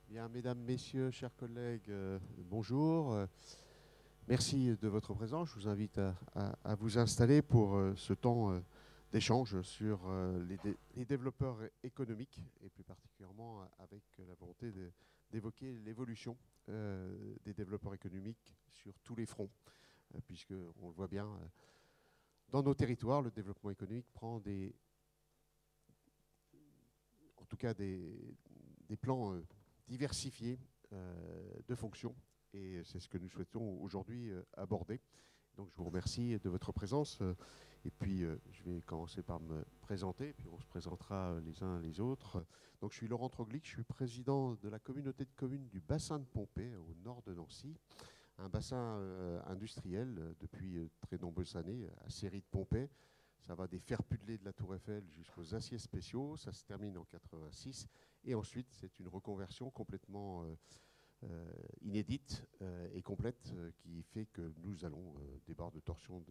Bien, mesdames, messieurs, chers collègues, bonjour. Merci de votre présence. Je vous invite à vous installer pour ce temps d'échange sur les développeurs économiques et plus particulièrement avec la volonté d'évoquer l'évolution des développeurs économiques sur tous les fronts, puisque on le voit bien, dans nos territoires, le développement économique prend en tout cas des plans diversifiés de fonctions. Et c'est ce que nous souhaitons aujourd'hui aborder. Donc je vous remercie de votre présence. Et puis je vais commencer par me présenter, puis on se présentera les uns les autres. Donc je suis Laurent Troglic, je suis président de la communauté de communes du bassin de Pompée, au nord de Nancy. Un bassin industriel depuis très nombreuses années, à Série de Pompée. Ça va des fers pudelés de la Tour Eiffel jusqu'aux aciers spéciaux. Ça se termine en 86. Et ensuite, c'est une reconversion complètement inédite et complète qui fait que nous allons des barres de torsion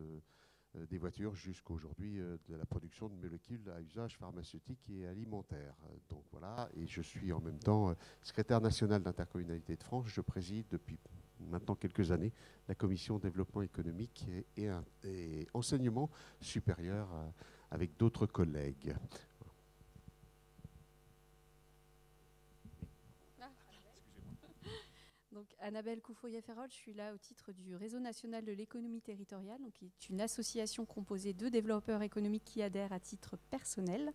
des voitures jusqu'à aujourd'hui de la production de molécules à usage pharmaceutique et alimentaire. Donc voilà, et je suis en même temps secrétaire national d'intercommunalité de France. Je préside depuis maintenant quelques années la commission développement économique et enseignement supérieur avec d'autres collègues. Donc, Annabelle Coufoyer-Ferrol, je suis là au titre du Réseau national de l'économie territoriale, donc, qui est une association composée de développeurs économiques qui adhèrent à titre personnel.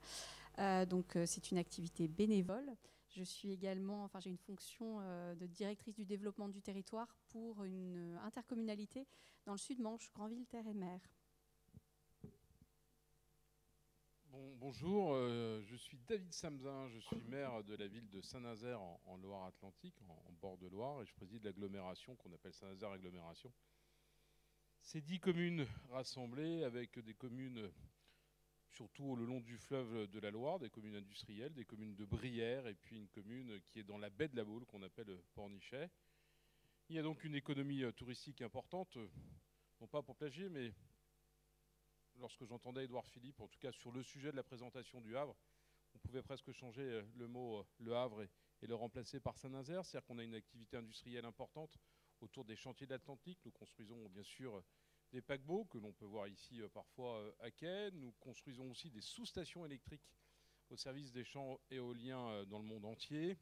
C'est une activité bénévole. Je suis également, j'ai une fonction de directrice du développement du territoire pour une intercommunalité dans le Sud-Manche, Granville, Terre et Mer. Bonjour, je suis David Samzin, je suis maire de la ville de Saint-Nazaire en Loire-Atlantique, en bord de Loire, et je préside l'agglomération qu'on appelle Saint-Nazaire Agglomération. C'est 10 communes rassemblées avec des communes surtout le long du fleuve de la Loire, des communes industrielles, des communes de Brière, et puis une commune qui est dans la baie de la Baule qu'on appelle Pornichet. Il y a donc une économie touristique importante, non pas pour plagier, mais lorsque j'entendais Édouard Philippe, en tout cas sur le sujet de la présentation du Havre, on pouvait presque changer le mot Le Havre et le remplacer par Saint-Nazaire. C'est-à-dire qu'on a une activité industrielle importante autour des chantiers de l'Atlantique. Nous construisons bien sûr des paquebots que l'on peut voir ici parfois à quai. Nous construisons aussi des sous-stations électriques au service des champs éoliens dans le monde entier.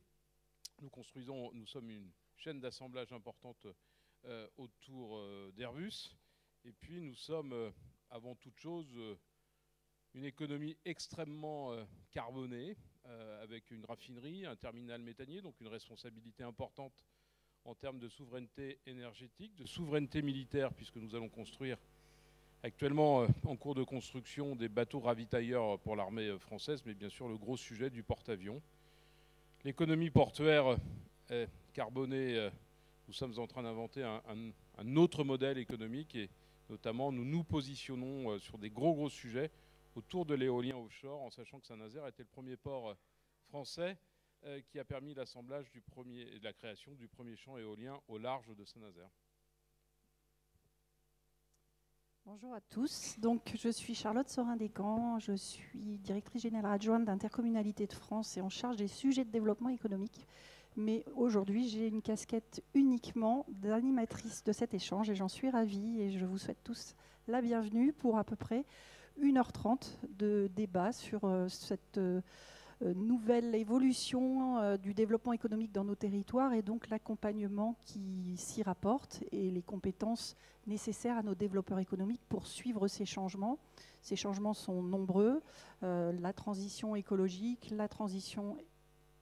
Nous sommes une chaîne d'assemblage importante autour d'Airbus. Et puis nous sommes avant toute chose une économie extrêmement carbonée, avec une raffinerie, un terminal méthanier, donc une responsabilité importante en termes de souveraineté énergétique, de souveraineté militaire, puisque nous allons construire actuellement en cours de construction des bateaux ravitailleurs pour l'armée française, mais bien sûr le gros sujet du porte-avions. L'économie portuaire est carbonée. Nous sommes en train d'inventer un autre modèle économique et notamment nous nous positionnons sur des gros sujets autour de l'éolien offshore, en sachant que Saint-Nazaire était le premier port français qui a permis l'assemblage et la création du premier champ éolien au large de Saint-Nazaire. Bonjour à tous. Donc, je suis Charlotte Sorin-Descamps, je suis directrice générale adjointe d'Intercommunalité de France et en charge des sujets de développement économique. Mais aujourd'hui, j'ai une casquette uniquement d'animatrice de cet échange et j'en suis ravie et je vous souhaite tous la bienvenue pour à peu près 1h30 de débat sur cette nouvelle évolution du développement économique dans nos territoires et donc l'accompagnement qui s'y rapporte et les compétences nécessaires à nos développeurs économiques pour suivre ces changements. Ces changements sont nombreux, la transition écologique, la transition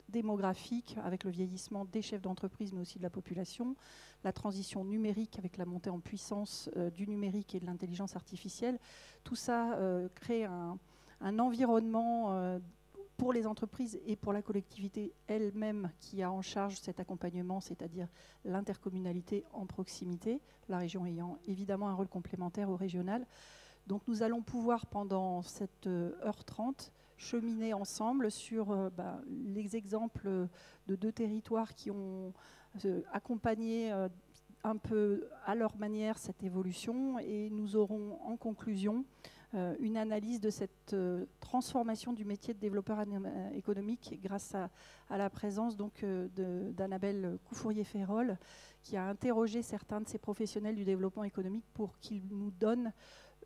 démographique avec le vieillissement des chefs d'entreprise mais aussi de la population, la transition numérique avec la montée en puissance du numérique et de l'intelligence artificielle. Tout ça crée un environnement pour les entreprises et pour la collectivité elle-même qui a en charge cet accompagnement, c'est-à-dire l'intercommunalité en proximité, la région ayant évidemment un rôle complémentaire au régional. Donc nous allons pouvoir pendant cette heure 30 cheminer ensemble sur les exemples de 2 territoires qui ont accompagné un peu à leur manière cette évolution et nous aurons en conclusion une analyse de cette transformation du métier de développeur économique grâce à la présence d'Annabelle Couffourier-Ferrol, qui a interrogé certains de ces professionnels du développement économique pour qu'ils nous donnent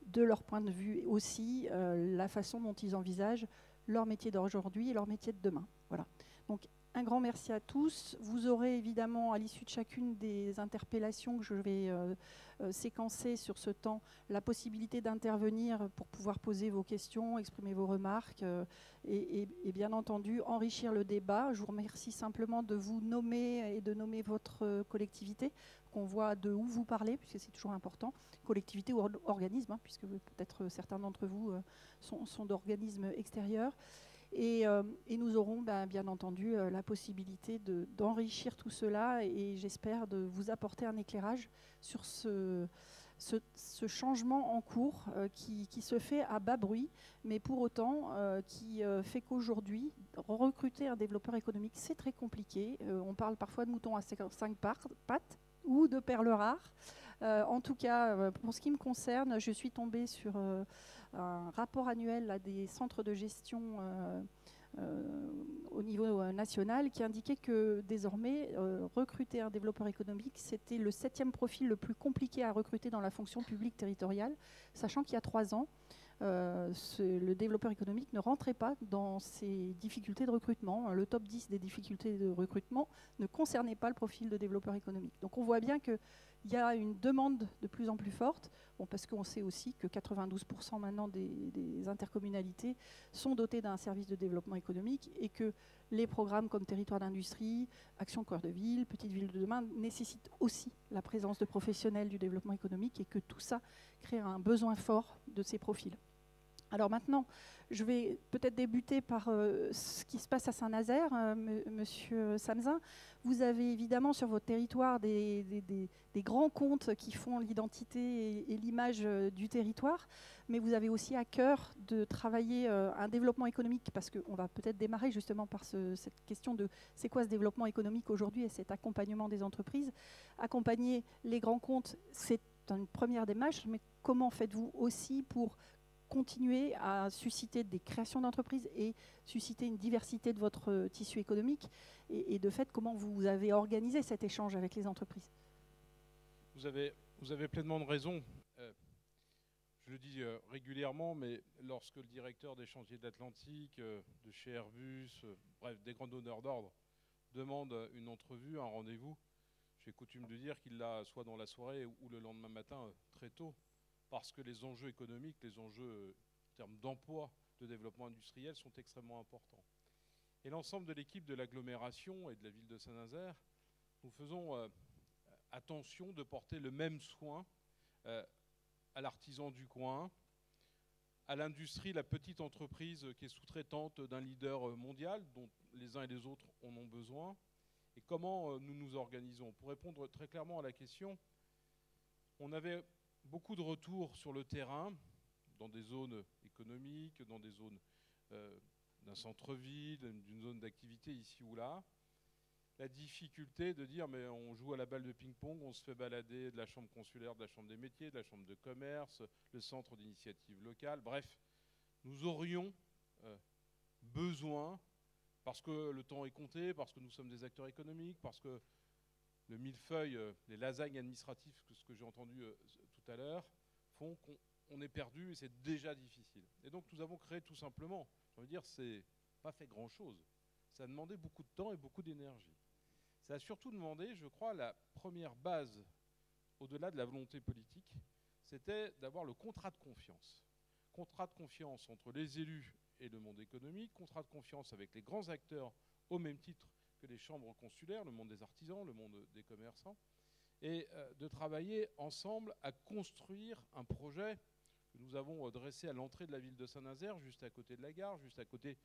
de leur point de vue aussi la façon dont ils envisagent leur métier d'aujourd'hui et leur métier de demain. Voilà. Donc un grand merci à tous. Vous aurez évidemment à l'issue de chacune des interpellations que je vais séquencer sur ce temps la possibilité d'intervenir pour pouvoir poser vos questions, exprimer vos remarques et bien entendu enrichir le débat. Je vous remercie simplement de vous nommer et de nommer votre collectivité, qu'on voit de où vous parlez, puisque c'est toujours important, collectivité ou organisme, hein, puisque peut-être certains d'entre vous sont d'organismes extérieurs. Et nous aurons bien entendu la possibilité d'enrichir tout cela et j'espère de vous apporter un éclairage sur ce changement en cours qui se fait à bas bruit, mais pour autant qui fait qu'aujourd'hui, recruter un développeur économique, c'est très compliqué. On parle parfois de moutons à 5 pattes ou de perles rares. En tout cas, pour ce qui me concerne, je suis tombée sur un rapport annuel des centres de gestion au niveau national qui indiquait que désormais, recruter un développeur économique, c'était le 7e profil le plus compliqué à recruter dans la fonction publique territoriale, sachant qu'il y a 3 ans, le développeur économique ne rentrait pas dans ces difficultés de recrutement. Le top 10 des difficultés de recrutement ne concernait pas le profil de développeur économique. Donc on voit bien qu'il y a une demande de plus en plus forte, parce qu'on sait aussi que 92% maintenant des intercommunalités sont dotées d'un service de développement économique et que les programmes comme Territoire d'industrie, Action Cœur de Ville, Petite Ville de demain nécessitent aussi la présence de professionnels du développement économique et que tout ça crée un besoin fort de ces profils. Alors maintenant, je vais peut-être débuter par ce qui se passe à Saint-Nazaire. Monsieur Samzin, vous avez évidemment sur votre territoire des grands comptes qui font l'identité et l'image du territoire, mais vous avez aussi à cœur de travailler un développement économique, parce qu'on va peut-être démarrer justement par cette question de c'est quoi ce développement économique aujourd'hui et cet accompagnement des entreprises. Accompagner les grands comptes, c'est une première démarche, mais comment faites-vous aussi pour continuer à susciter des créations d'entreprises et susciter une diversité de votre tissu économique et de fait, comment vous avez organisé cet échange avec les entreprises? Vous avez pleinement de raison. Je le dis régulièrement, mais lorsque le directeur des chantiers de l'Atlantique, de chez Airbus, bref, des grands donneurs d'ordre, demande une entrevue, un rendez-vous, j'ai coutume de dire qu'il l'a soit dans la soirée ou le lendemain matin très tôt, parce que les enjeux économiques, les enjeux en termes d'emploi, de développement industriel sont extrêmement importants. Et l'ensemble de l'équipe de l'agglomération et de la ville de Saint-Nazaire, nous faisons attention de porter le même soin à l'artisan du coin, à l'industrie, la petite entreprise qui est sous-traitante d'un leader mondial, dont les uns et les autres en ont besoin, et comment nous nous organisons. Pour répondre très clairement à la question, on avait beaucoup de retours sur le terrain, dans des zones économiques, dans des zones d'un centre-ville, d'une zone d'activité ici ou là. La difficulté de dire, mais on joue à la balle de ping-pong, on se fait balader de la chambre consulaire, de la chambre des métiers, de la chambre de commerce, le centre d'initiative locale. Bref, nous aurions besoin, parce que le temps est compté, parce que nous sommes des acteurs économiques, parce que le millefeuille, les lasagnes administratives, ce que j'ai entendu tout à l'heure, font qu'on est perdu et c'est déjà difficile. Et donc nous avons créé tout simplement, je veux dire, c'est pas fait grand-chose. Ça a demandé beaucoup de temps et beaucoup d'énergie. Ça a surtout demandé, je crois, la première base, au-delà de la volonté politique, c'était d'avoir le contrat de confiance. Contrat de confiance entre les élus et le monde économique, contrat de confiance avec les grands acteurs au même titre que les chambres consulaires, le monde des artisans, le monde des commerçants, et de travailler ensemble à construire un projet que nous avons dressé à l'entrée de la ville de Saint-Nazaire, juste à côté de la gare, juste à côté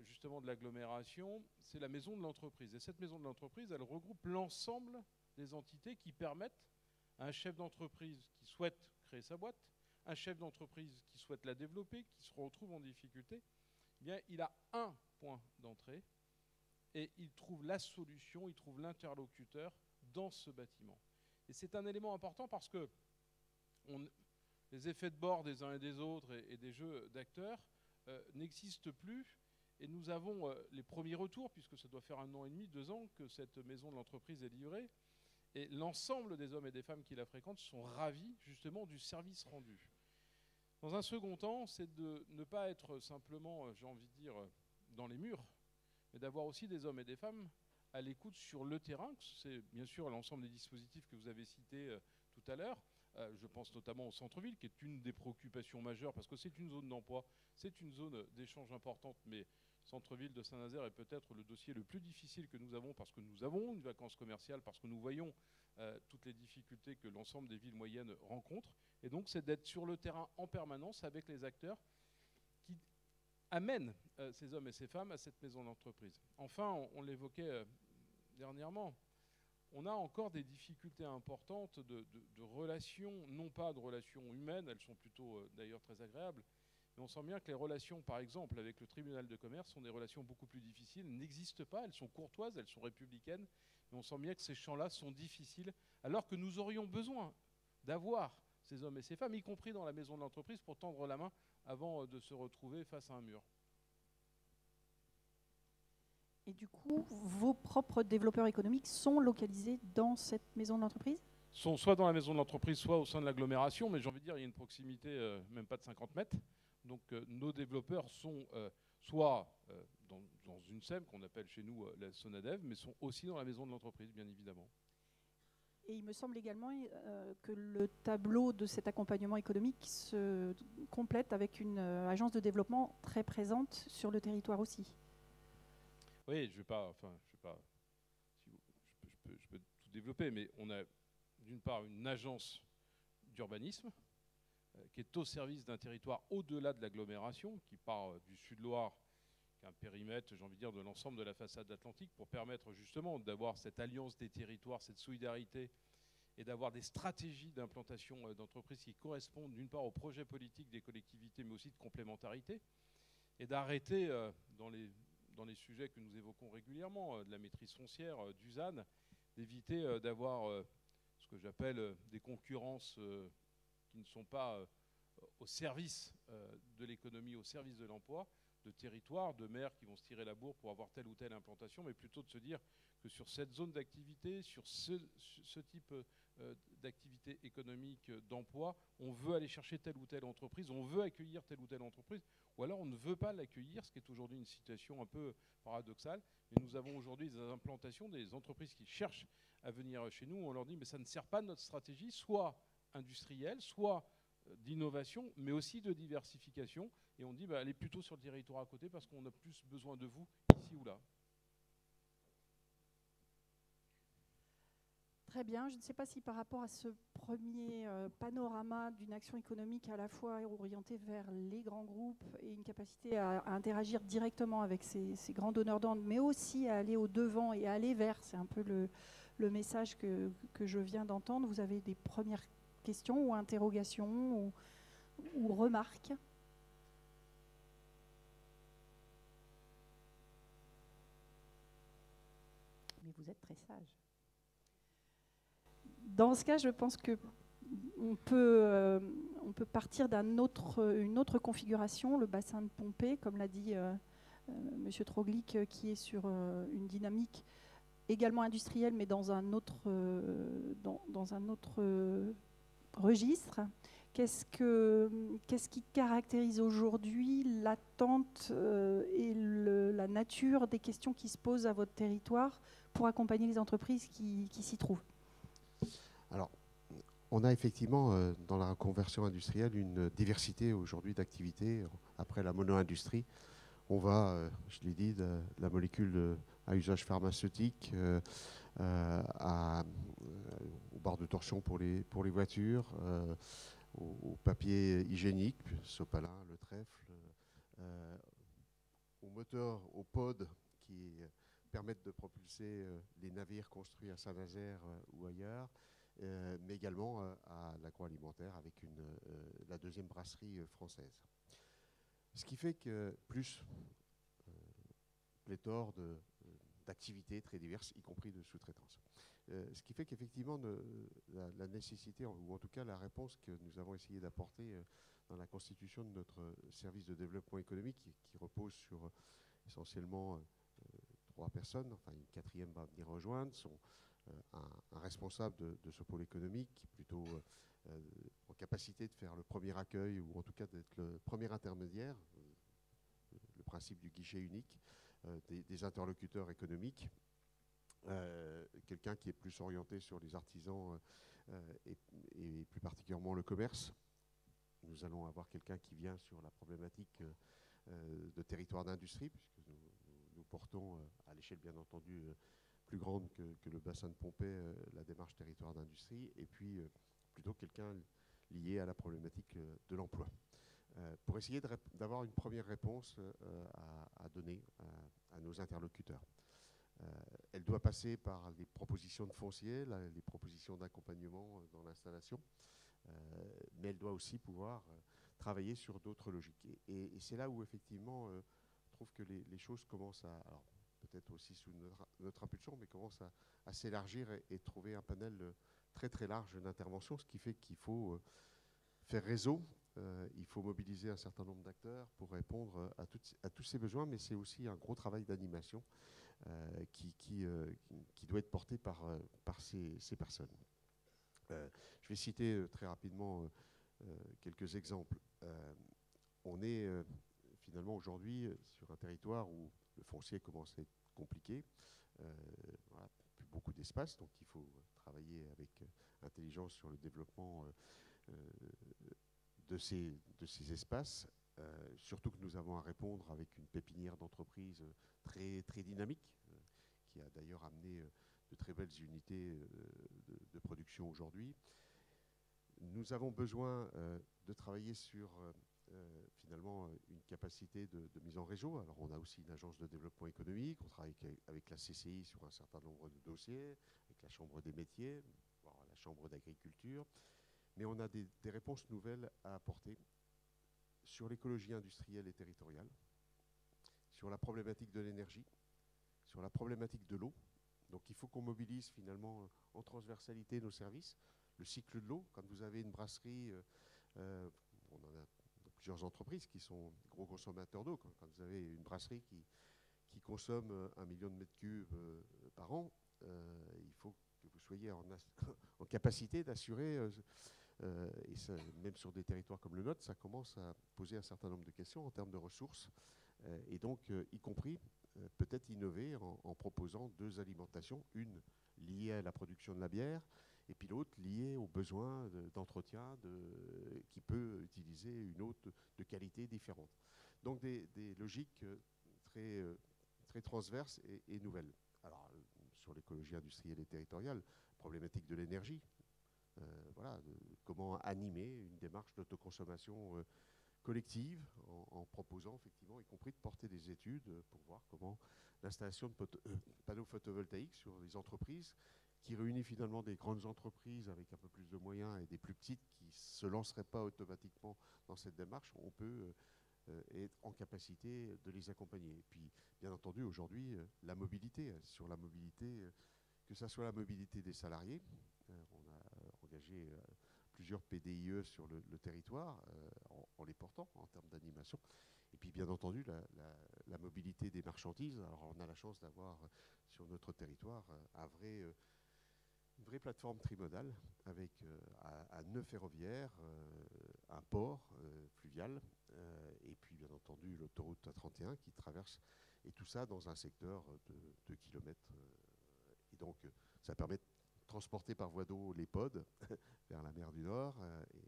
justement de l'agglomération. C'est la maison de l'entreprise. Et cette maison de l'entreprise, elle regroupe l'ensemble des entités qui permettent à un chef d'entreprise qui souhaite créer sa boîte, un chef d'entreprise qui souhaite la développer, qui se retrouve en difficulté, eh bien, il a un point d'entrée et il trouve la solution, il trouve l'interlocuteur dans ce bâtiment. Et c'est un élément important parce que les effets de bord des uns et des autres et des jeux d'acteurs n'existent plus. Et nous avons les premiers retours, puisque ça doit faire 1 an et demi, 2 ans que cette maison de l'entreprise est livrée. Et l'ensemble des hommes et des femmes qui la fréquentent sont ravis justement du service rendu. Dans un second temps, c'est de ne pas être simplement, j'ai envie de dire, dans les murs, mais d'avoir aussi des hommes et des femmes à l'écoute sur le terrain. C'est bien sûr l'ensemble des dispositifs que vous avez cités tout à l'heure. Je pense notamment au centre-ville, qui est une des préoccupations majeures, parce que c'est une zone d'emploi, c'est une zone d'échange importante, mais centre-ville de Saint-Nazaire est peut-être le dossier le plus difficile que nous avons, parce que nous avons une vacance commerciale, parce que nous voyons toutes les difficultés que l'ensemble des villes moyennes rencontrent. Et donc, c'est d'être sur le terrain en permanence avec les acteurs qui amènent ces hommes et ces femmes à cette maison d'entreprise. Enfin, on l'évoquait dernièrement, on a encore des difficultés importantes de relations, non pas de relations humaines, elles sont plutôt d'ailleurs très agréables, mais on sent bien que les relations, par exemple, avec le tribunal de commerce sont des relations beaucoup plus difficiles, n'existent pas, elles sont courtoises, elles sont républicaines, mais on sent bien que ces champs-là sont difficiles, alors que nous aurions besoin d'avoir ces hommes et ces femmes, y compris dans la maison de l'entreprise, pour tendre la main avant de se retrouver face à un mur. Et du coup, vos propres développeurs économiques sont localisés dans cette maison de l'entreprise ? Sont soit dans la maison de l'entreprise, soit au sein de l'agglomération, mais j'ai envie de dire, il y a une proximité même pas de 50 mètres. Donc nos développeurs sont soit dans une SEM, qu'on appelle chez nous la Sonadev, mais sont aussi dans la maison de l'entreprise, bien évidemment. Et il me semble également que le tableau de cet accompagnement économique se complète avec une agence de développement très présente sur le territoire aussi. Oui, je peux tout développer, mais on a d'une part une agence d'urbanisme qui est au service d'un territoire au-delà de l'agglomération, qui part du Sud-Loire, qui a un périmètre, j'ai envie de dire, de l'ensemble de la façade atlantique, pour permettre justement d'avoir cette alliance des territoires, cette solidarité, et d'avoir des stratégies d'implantation d'entreprises qui correspondent d'une part aux projets politiques des collectivités, mais aussi de complémentarité, et d'arrêter dans les sujets que nous évoquons régulièrement, de la maîtrise foncière, du ZAN, d'éviter d'avoir ce que j'appelle des concurrences qui ne sont pas au service de l'économie, au service de l'emploi, de territoires, de maires qui vont se tirer la bourre pour avoir telle ou telle implantation, mais plutôt de se dire que sur cette zone d'activité, sur ce type d'activité économique, d'emploi, on veut aller chercher telle ou telle entreprise, on veut accueillir telle ou telle entreprise, ou alors on ne veut pas l'accueillir, ce qui est aujourd'hui une situation un peu paradoxale. Mais nous avons aujourd'hui des implantations, des entreprises qui cherchent à venir chez nous, on leur dit mais ça ne sert pas notre stratégie, soit industrielle, soit d'innovation, mais aussi de diversification. Et on dit bah, allez plutôt sur le territoire à côté parce qu'on a plus besoin de vous ici ou là. Très bien. Je ne sais pas si par rapport à ce premier panorama d'une action économique à la fois orientée vers les grands groupes et une capacité à interagir directement avec ces grands donneurs d'ordre, mais aussi à aller au-devant et à aller vers, c'est un peu le message que je viens d'entendre. Vous avez des premières questions ou interrogations ou remarques ? Mais vous êtes très sage. Dans ce cas, je pense qu'on peut partir d'une autre configuration, le bassin de Pompée, comme l'a dit M. Troglic, qui est sur une dynamique également industrielle, mais dans un autre registre. Qu'est-ce qui caractérise aujourd'hui l'attente et la nature des questions qui se posent à votre territoire pour accompagner les entreprises qui s'y trouvent ? Alors, on a effectivement dans la reconversion industrielle une diversité aujourd'hui d'activités. Après la mono-industrie, on va, je l'ai dit, de la molécule à usage pharmaceutique au barre de torsion pour les voitures, au papier hygiénique, sopalin, le trèfle, aux moteurs, aux pods qui permettent de propulser les navires construits à Saint-Nazaire ou ailleurs, mais également à l'agroalimentaire avec la deuxième brasserie française. Ce qui fait que plus pléthore d'activités très diverses, y compris de sous-traitance. Ce qui fait qu'effectivement, la nécessité, ou en tout cas la réponse que nous avons essayé d'apporter dans la constitution de notre service de développement économique, qui repose sur essentiellement 3 personnes, enfin une 4e va venir rejoindre, sont un responsable de ce pôle économique qui est plutôt en capacité de faire le premier accueil, ou en tout cas d'être le premier intermédiaire, le principe du guichet unique, des interlocuteurs économiques, quelqu'un qui est plus orienté sur les artisans et plus particulièrement le commerce. Nous allons avoir quelqu'un qui vient sur la problématique de territoire d'industrie, puisque nous portons à l'échelle bien entendu plus grande que le bassin de Pompée la démarche territoire d'industrie, et puis plutôt quelqu'un lié à la problématique de l'emploi. Pour essayer d'avoir une première réponse à donner à nos interlocuteurs. Elle doit passer par les propositions de foncier, les propositions d'accompagnement dans l'installation, mais elle doit aussi pouvoir travailler sur d'autres logiques. Et c'est là où effectivement, je trouve que les choses commencent à, alors peut-être aussi sous notre impulsion, mais commencent à s'élargir et trouver un panel très très large d'interventions, ce qui fait qu'il faut faire réseau. Il faut mobiliser un certain nombre d'acteurs pour répondre à tous ces besoins, mais c'est aussi un gros travail d'animation qui doit être porté par ces personnes. Je vais citer très rapidement quelques exemples. On est finalement aujourd'hui sur un territoire où le foncier commence à être compliqué, voilà, plus beaucoup d'espace, donc il faut travailler avec intelligence sur le développement de ces espaces, surtout que nous avons à répondre avec une pépinière d'entreprise très, très dynamique, qui a d'ailleurs amené de très belles unités de production aujourd'hui. Nous avons besoin de travailler sur finalement une capacité de mise en réseau. Alors on a aussi une agence de développement économique, on travaille avec la CCI sur un certain nombre de dossiers, avec la Chambre des métiers, voire la Chambre d'agriculture, mais on a des réponses nouvelles à apporter sur l'écologie industrielle et territoriale, sur la problématique de l'énergie, sur la problématique de l'eau. Donc il faut qu'on mobilise finalement en transversalité nos services. Le cycle de l'eau, quand vous avez une brasserie, on en a plusieurs entreprises qui sont gros consommateurs d'eau. Quand vous avez une brasserie qui consomme 1 million de mètres cubes par an, il faut que vous soyez en capacité d'assurer, et ça, même sur des territoires comme le nôtre, ça commence à poser un certain nombre de questions en termes de ressources, et donc y compris peut-être innover en proposant 2 alimentations, une liée à la production de la bière, et puis l'autre liée aux besoins d'entretien qui peut utiliser une eau de qualité différente. Donc des logiques très, très transverses et nouvelles. Alors sur l'écologie industrielle et territoriale, problématique de l'énergie, voilà, comment animer une démarche d'autoconsommation collective en proposant effectivement, y compris de porter des études pour voir comment l'installation de panneaux photovoltaïques sur les entreprises, qui réunit finalement des grandes entreprises avec un peu plus de moyens et des plus petites qui ne se lanceraient pas automatiquement dans cette démarche, on peut être en capacité de les accompagner. Et puis, bien entendu, aujourd'hui, la mobilité, sur la mobilité, que ce soit la mobilité des salariés, on a engagé plusieurs PDIE sur le territoire en les portant en termes d'animation. Et puis bien entendu la mobilité des marchandises. Alors on a la chance d'avoir sur notre territoire une vraie plateforme trimodale avec un nœud ferroviaire, un port fluvial et puis bien entendu l'autoroute A31 qui traverse, et tout ça dans un secteur de 2 kilomètres. Et donc ça permet de transporter par voie d'eau les pods vers la mer du Nord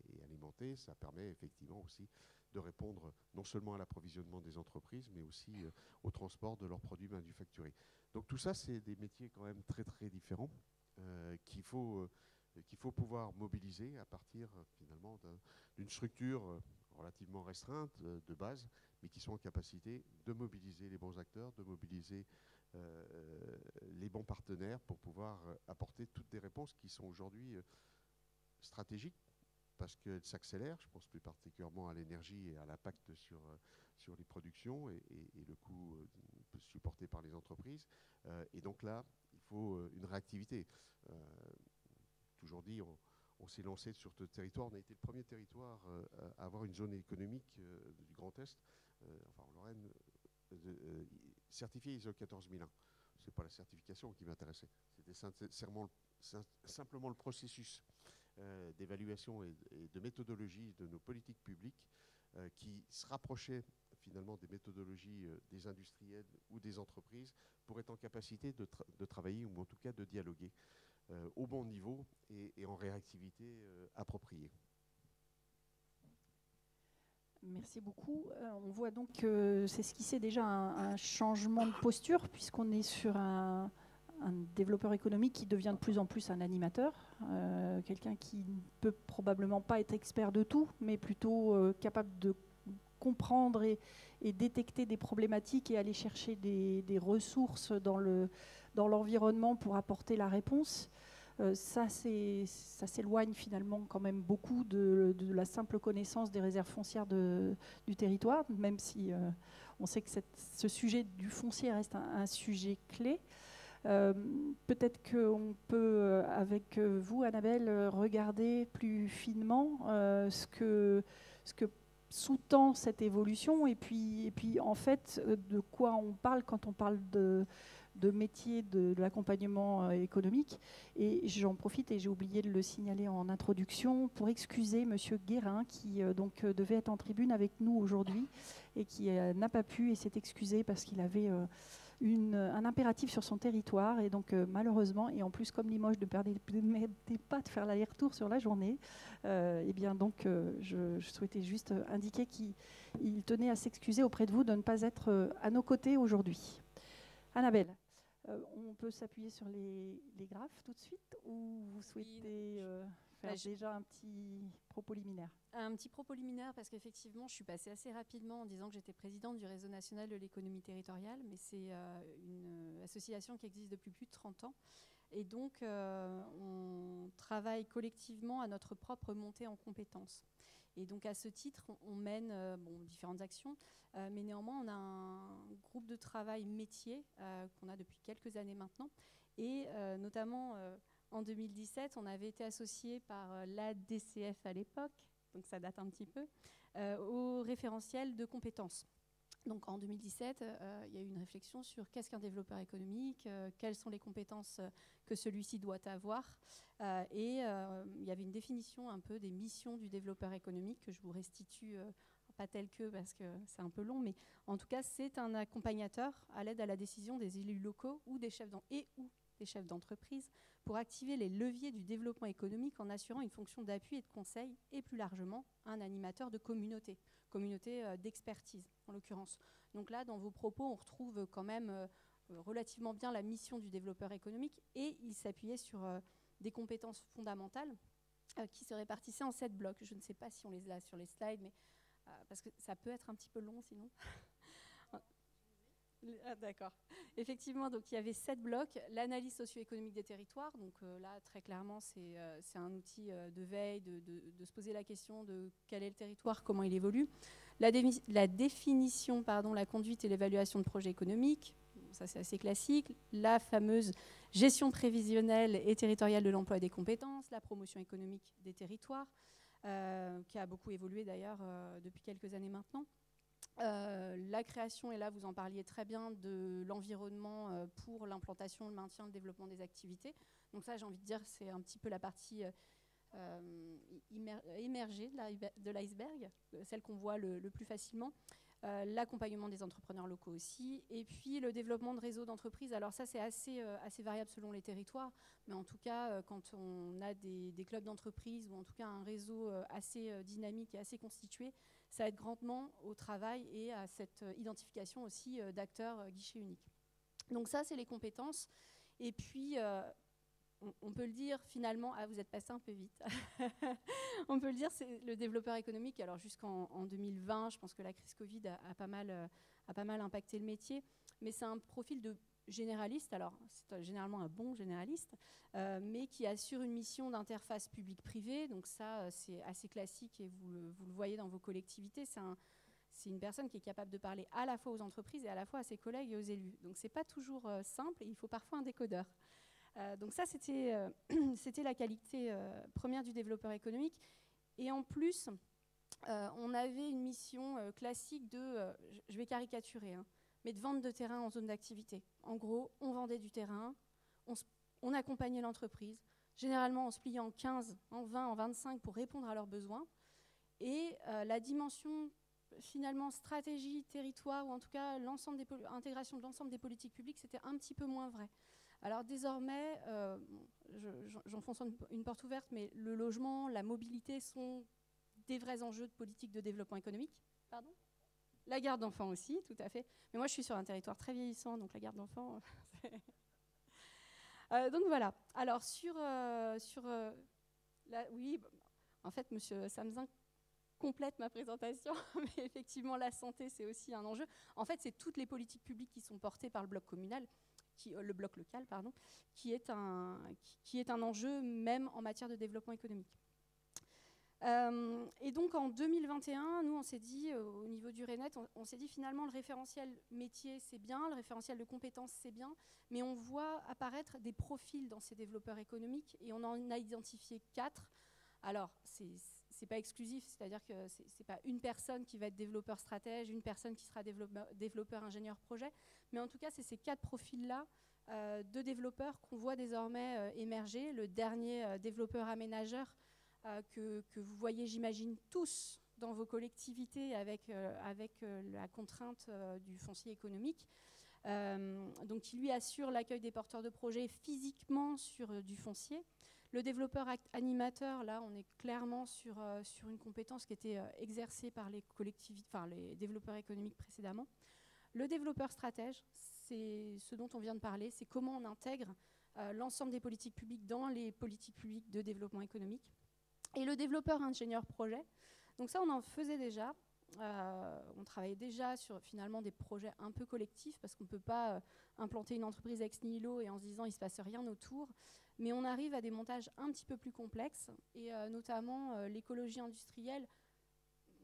et alimenter. Ça permet effectivement aussi de répondre non seulement à l'approvisionnement des entreprises, mais aussi au transport de leurs produits manufacturés. Donc tout ça, c'est des métiers quand même très très différents qu'il faut pouvoir mobiliser à partir finalement d'une structure relativement restreinte de base, mais qui sont en capacité de mobiliser les bons acteurs, de mobiliser les bons partenaires pour pouvoir apporter toutes des réponses qui sont aujourd'hui stratégiques parce qu'elle s'accélère. Je pense plus particulièrement à l'énergie et à l'impact sur les productions et le coût supporté par les entreprises. Et donc là, il faut une réactivité. Toujours dit, on s'est lancé sur ce territoire. On a été le premier territoire à avoir une zone économique du Grand Est, enfin en Lorraine, certifiée ISO 14001. Ce n'est pas la certification qui m'intéressait. C'était simplement le processus d'évaluation et de méthodologie de nos politiques publiques qui se rapprochait finalement des méthodologies des industriels ou des entreprises pour être en capacité de travailler ou en tout cas de dialoguer au bon niveau et en réactivité appropriée. Merci beaucoup. On voit donc que c'est esquissé déjà un changement de posture puisqu'on est sur un développeur économique qui devient de plus en plus un animateur, quelqu'un qui ne peut probablement pas être expert de tout, mais plutôt capable de comprendre et détecter des problématiques et aller chercher des ressources dans l'environnement pour apporter la réponse. Ça s'éloigne finalement quand même beaucoup de la simple connaissance des réserves foncières du territoire, même si on sait que ce sujet du foncier reste un sujet clé. Peut-être qu'on peut, avec vous, Annabelle, regarder plus finement ce que sous-tend cette évolution et puis en fait de quoi on parle quand on parle de métier de l'accompagnement économique. Et j'en profite, et j'ai oublié de le signaler en introduction, pour excuser Monsieur Guérin qui donc devait être en tribune avec nous aujourd'hui et qui n'a pas pu et s'est excusé parce qu'il avait un impératif sur son territoire et donc malheureusement, et en plus comme Limoges ne permettait pas de faire l'aller-retour sur la journée, et bien donc je souhaitais juste indiquer qu'il tenait à s'excuser auprès de vous de ne pas être à nos côtés aujourd'hui. Annabelle, on peut s'appuyer sur les graphes tout de suite ou vous souhaitez faire déjà un petit propos liminaire? Un petit propos liminaire parce qu'effectivement, je suis passée assez rapidement en disant que j'étais présidente du Réseau national de l'économie territoriale, mais c'est une association qui existe depuis plus de 30 ans. Et donc, on travaille collectivement à notre propre montée en compétences. Et donc, à ce titre, on mène différentes actions, mais néanmoins, on a un groupe de travail métier qu'on a depuis quelques années maintenant. Et notamment, en 2017, on avait été associé par l'ADCF à l'époque, donc ça date un petit peu, au référentiel de compétences. Donc en 2017, il y a eu une réflexion sur qu'est-ce qu'un développeur économique, quelles sont les compétences que celui-ci doit avoir. Et il y avait une définition un peu des missions du développeur économique que je vous restitue, pas tel que parce que c'est un peu long, mais en tout cas, c'est un accompagnateur à l'aide à la décision des élus locaux ou des chefs d'entreprise pour activer les leviers du développement économique en assurant une fonction d'appui et de conseil et plus largement un animateur de communauté d'expertise en l'occurrence. Donc là, dans vos propos, on retrouve quand même relativement bien la mission du développeur économique et il s'appuyait sur des compétences fondamentales qui se répartissaient en 7 blocs. Je ne sais pas si on les a sur les slides, mais parce que ça peut être un petit peu long sinon. Ah, d'accord. Effectivement, donc il y avait 7 blocs. L'analyse socio-économique des territoires. Donc là, très clairement, c'est un outil de veille, de se poser la question de quel est le territoire, comment il évolue. La définition, la conduite et l'évaluation de projets économiques. Ça, c'est assez classique. La fameuse gestion prévisionnelle et territoriale de l'emploi et des compétences. La promotion économique des territoires, qui a beaucoup évolué d'ailleurs depuis quelques années maintenant. La création, et là vous en parliez très bien, de l'environnement pour l'implantation, le maintien, le développement des activités. Donc ça, j'ai envie de dire, c'est un petit peu la partie émergée de l'iceberg, celle qu'on voit le plus facilement. L'accompagnement des entrepreneurs locaux aussi, et puis le développement de réseaux d'entreprises. Alors ça, c'est assez variable selon les territoires, mais en tout cas, quand on a des clubs d'entreprise ou en tout cas un réseau assez dynamique et assez constitué, ça aide grandement au travail et à cette identification aussi d'acteurs guichets uniques. Donc ça, c'est les compétences. Et puis, on peut le dire finalement, vous êtes passé un peu vite. On peut le dire, c'est le développeur économique. Alors jusqu'en 2020, je pense que la crise Covid a pas mal impacté le métier, mais c'est un profil de généraliste, alors c'est généralement un bon généraliste, mais qui assure une mission d'interface public-privé. Donc ça, c'est assez classique et vous le voyez dans vos collectivités. C'est une personne qui est capable de parler à la fois aux entreprises et à la fois à ses collègues et aux élus. Donc c'est pas toujours simple et il faut parfois un décodeur. Donc ça, c'était la qualité première du développeur économique. Et en plus, on avait une mission classique de, je vais caricaturer, hein, mais de vente de terrain en zone d'activité. En gros, on vendait du terrain, on accompagnait l'entreprise, généralement en se pliant en 15, en 20, en 25 pour répondre à leurs besoins. Et la dimension, finalement, stratégie, territoire, ou en tout cas intégration de l'ensemble des politiques publiques, c'était un petit peu moins vrai. Alors désormais, j'enfonce une porte ouverte, mais le logement, la mobilité sont des vrais enjeux de politique de développement économique. Pardon ? La garde d'enfants aussi, tout à fait. Mais moi, je suis sur un territoire très vieillissant, donc la garde d'enfants... donc voilà. Alors oui, en fait, Monsieur Samzin complète ma présentation, mais effectivement, la santé, c'est aussi un enjeu. En fait, c'est toutes les politiques publiques qui sont portées par le bloc communal, le bloc local, pardon, qui est un enjeu même en matière de développement économique. Et donc en 2021, nous on s'est dit, au niveau du RENET, on s'est dit finalement le référentiel métier c'est bien, le référentiel de compétences c'est bien, mais on voit apparaître des profils dans ces développeurs économiques et on en a identifié 4. Alors c'est pas exclusif, c'est-à-dire que c'est pas une personne qui va être développeur stratège, une personne qui sera développeur ingénieur projet, mais en tout cas c'est ces 4 profils-là de développeurs qu'on voit désormais émerger. Le dernier développeur aménageur que vous voyez, j'imagine, tous dans vos collectivités avec la contrainte du foncier économique. Donc, qui lui assure l'accueil des porteurs de projets physiquement sur du foncier. Le développeur animateur, là, on est clairement sur une compétence qui était exercée par les collectivités, enfin les développeurs économiques précédemment. Le développeur stratège, c'est ce dont on vient de parler, c'est comment on intègre l'ensemble des politiques publiques dans les politiques publiques de développement économique. Et le développeur ingénieur projet, donc ça on en faisait déjà, on travaillait déjà sur finalement des projets un peu collectifs parce qu'on ne peut pas implanter une entreprise ex nihilo et en se disant il ne se passe rien autour, mais on arrive à des montages un petit peu plus complexes et notamment l'écologie industrielle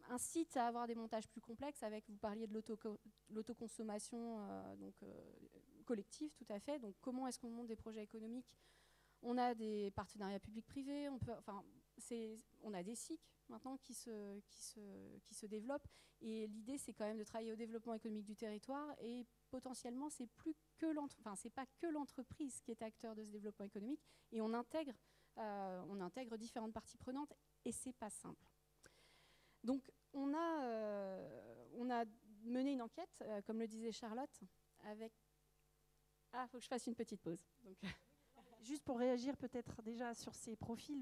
incite à avoir des montages plus complexes avec, vous parliez de l'autoconsommation collective tout à fait, donc comment est-ce qu'on monte des projets économiques? On a des partenariats publics-privés, on a des SIC maintenant qui se développent. Et l'idée, c'est quand même de travailler au développement économique du territoire. Et potentiellement, c'est pas que l'entreprise qui est acteur de ce développement économique. Et on intègre différentes parties prenantes. Et c'est pas simple. Donc, on a mené une enquête, comme le disait Charlotte, avec... Ah, il faut que je fasse une petite pause. Donc... Juste pour réagir peut-être déjà sur ces profils,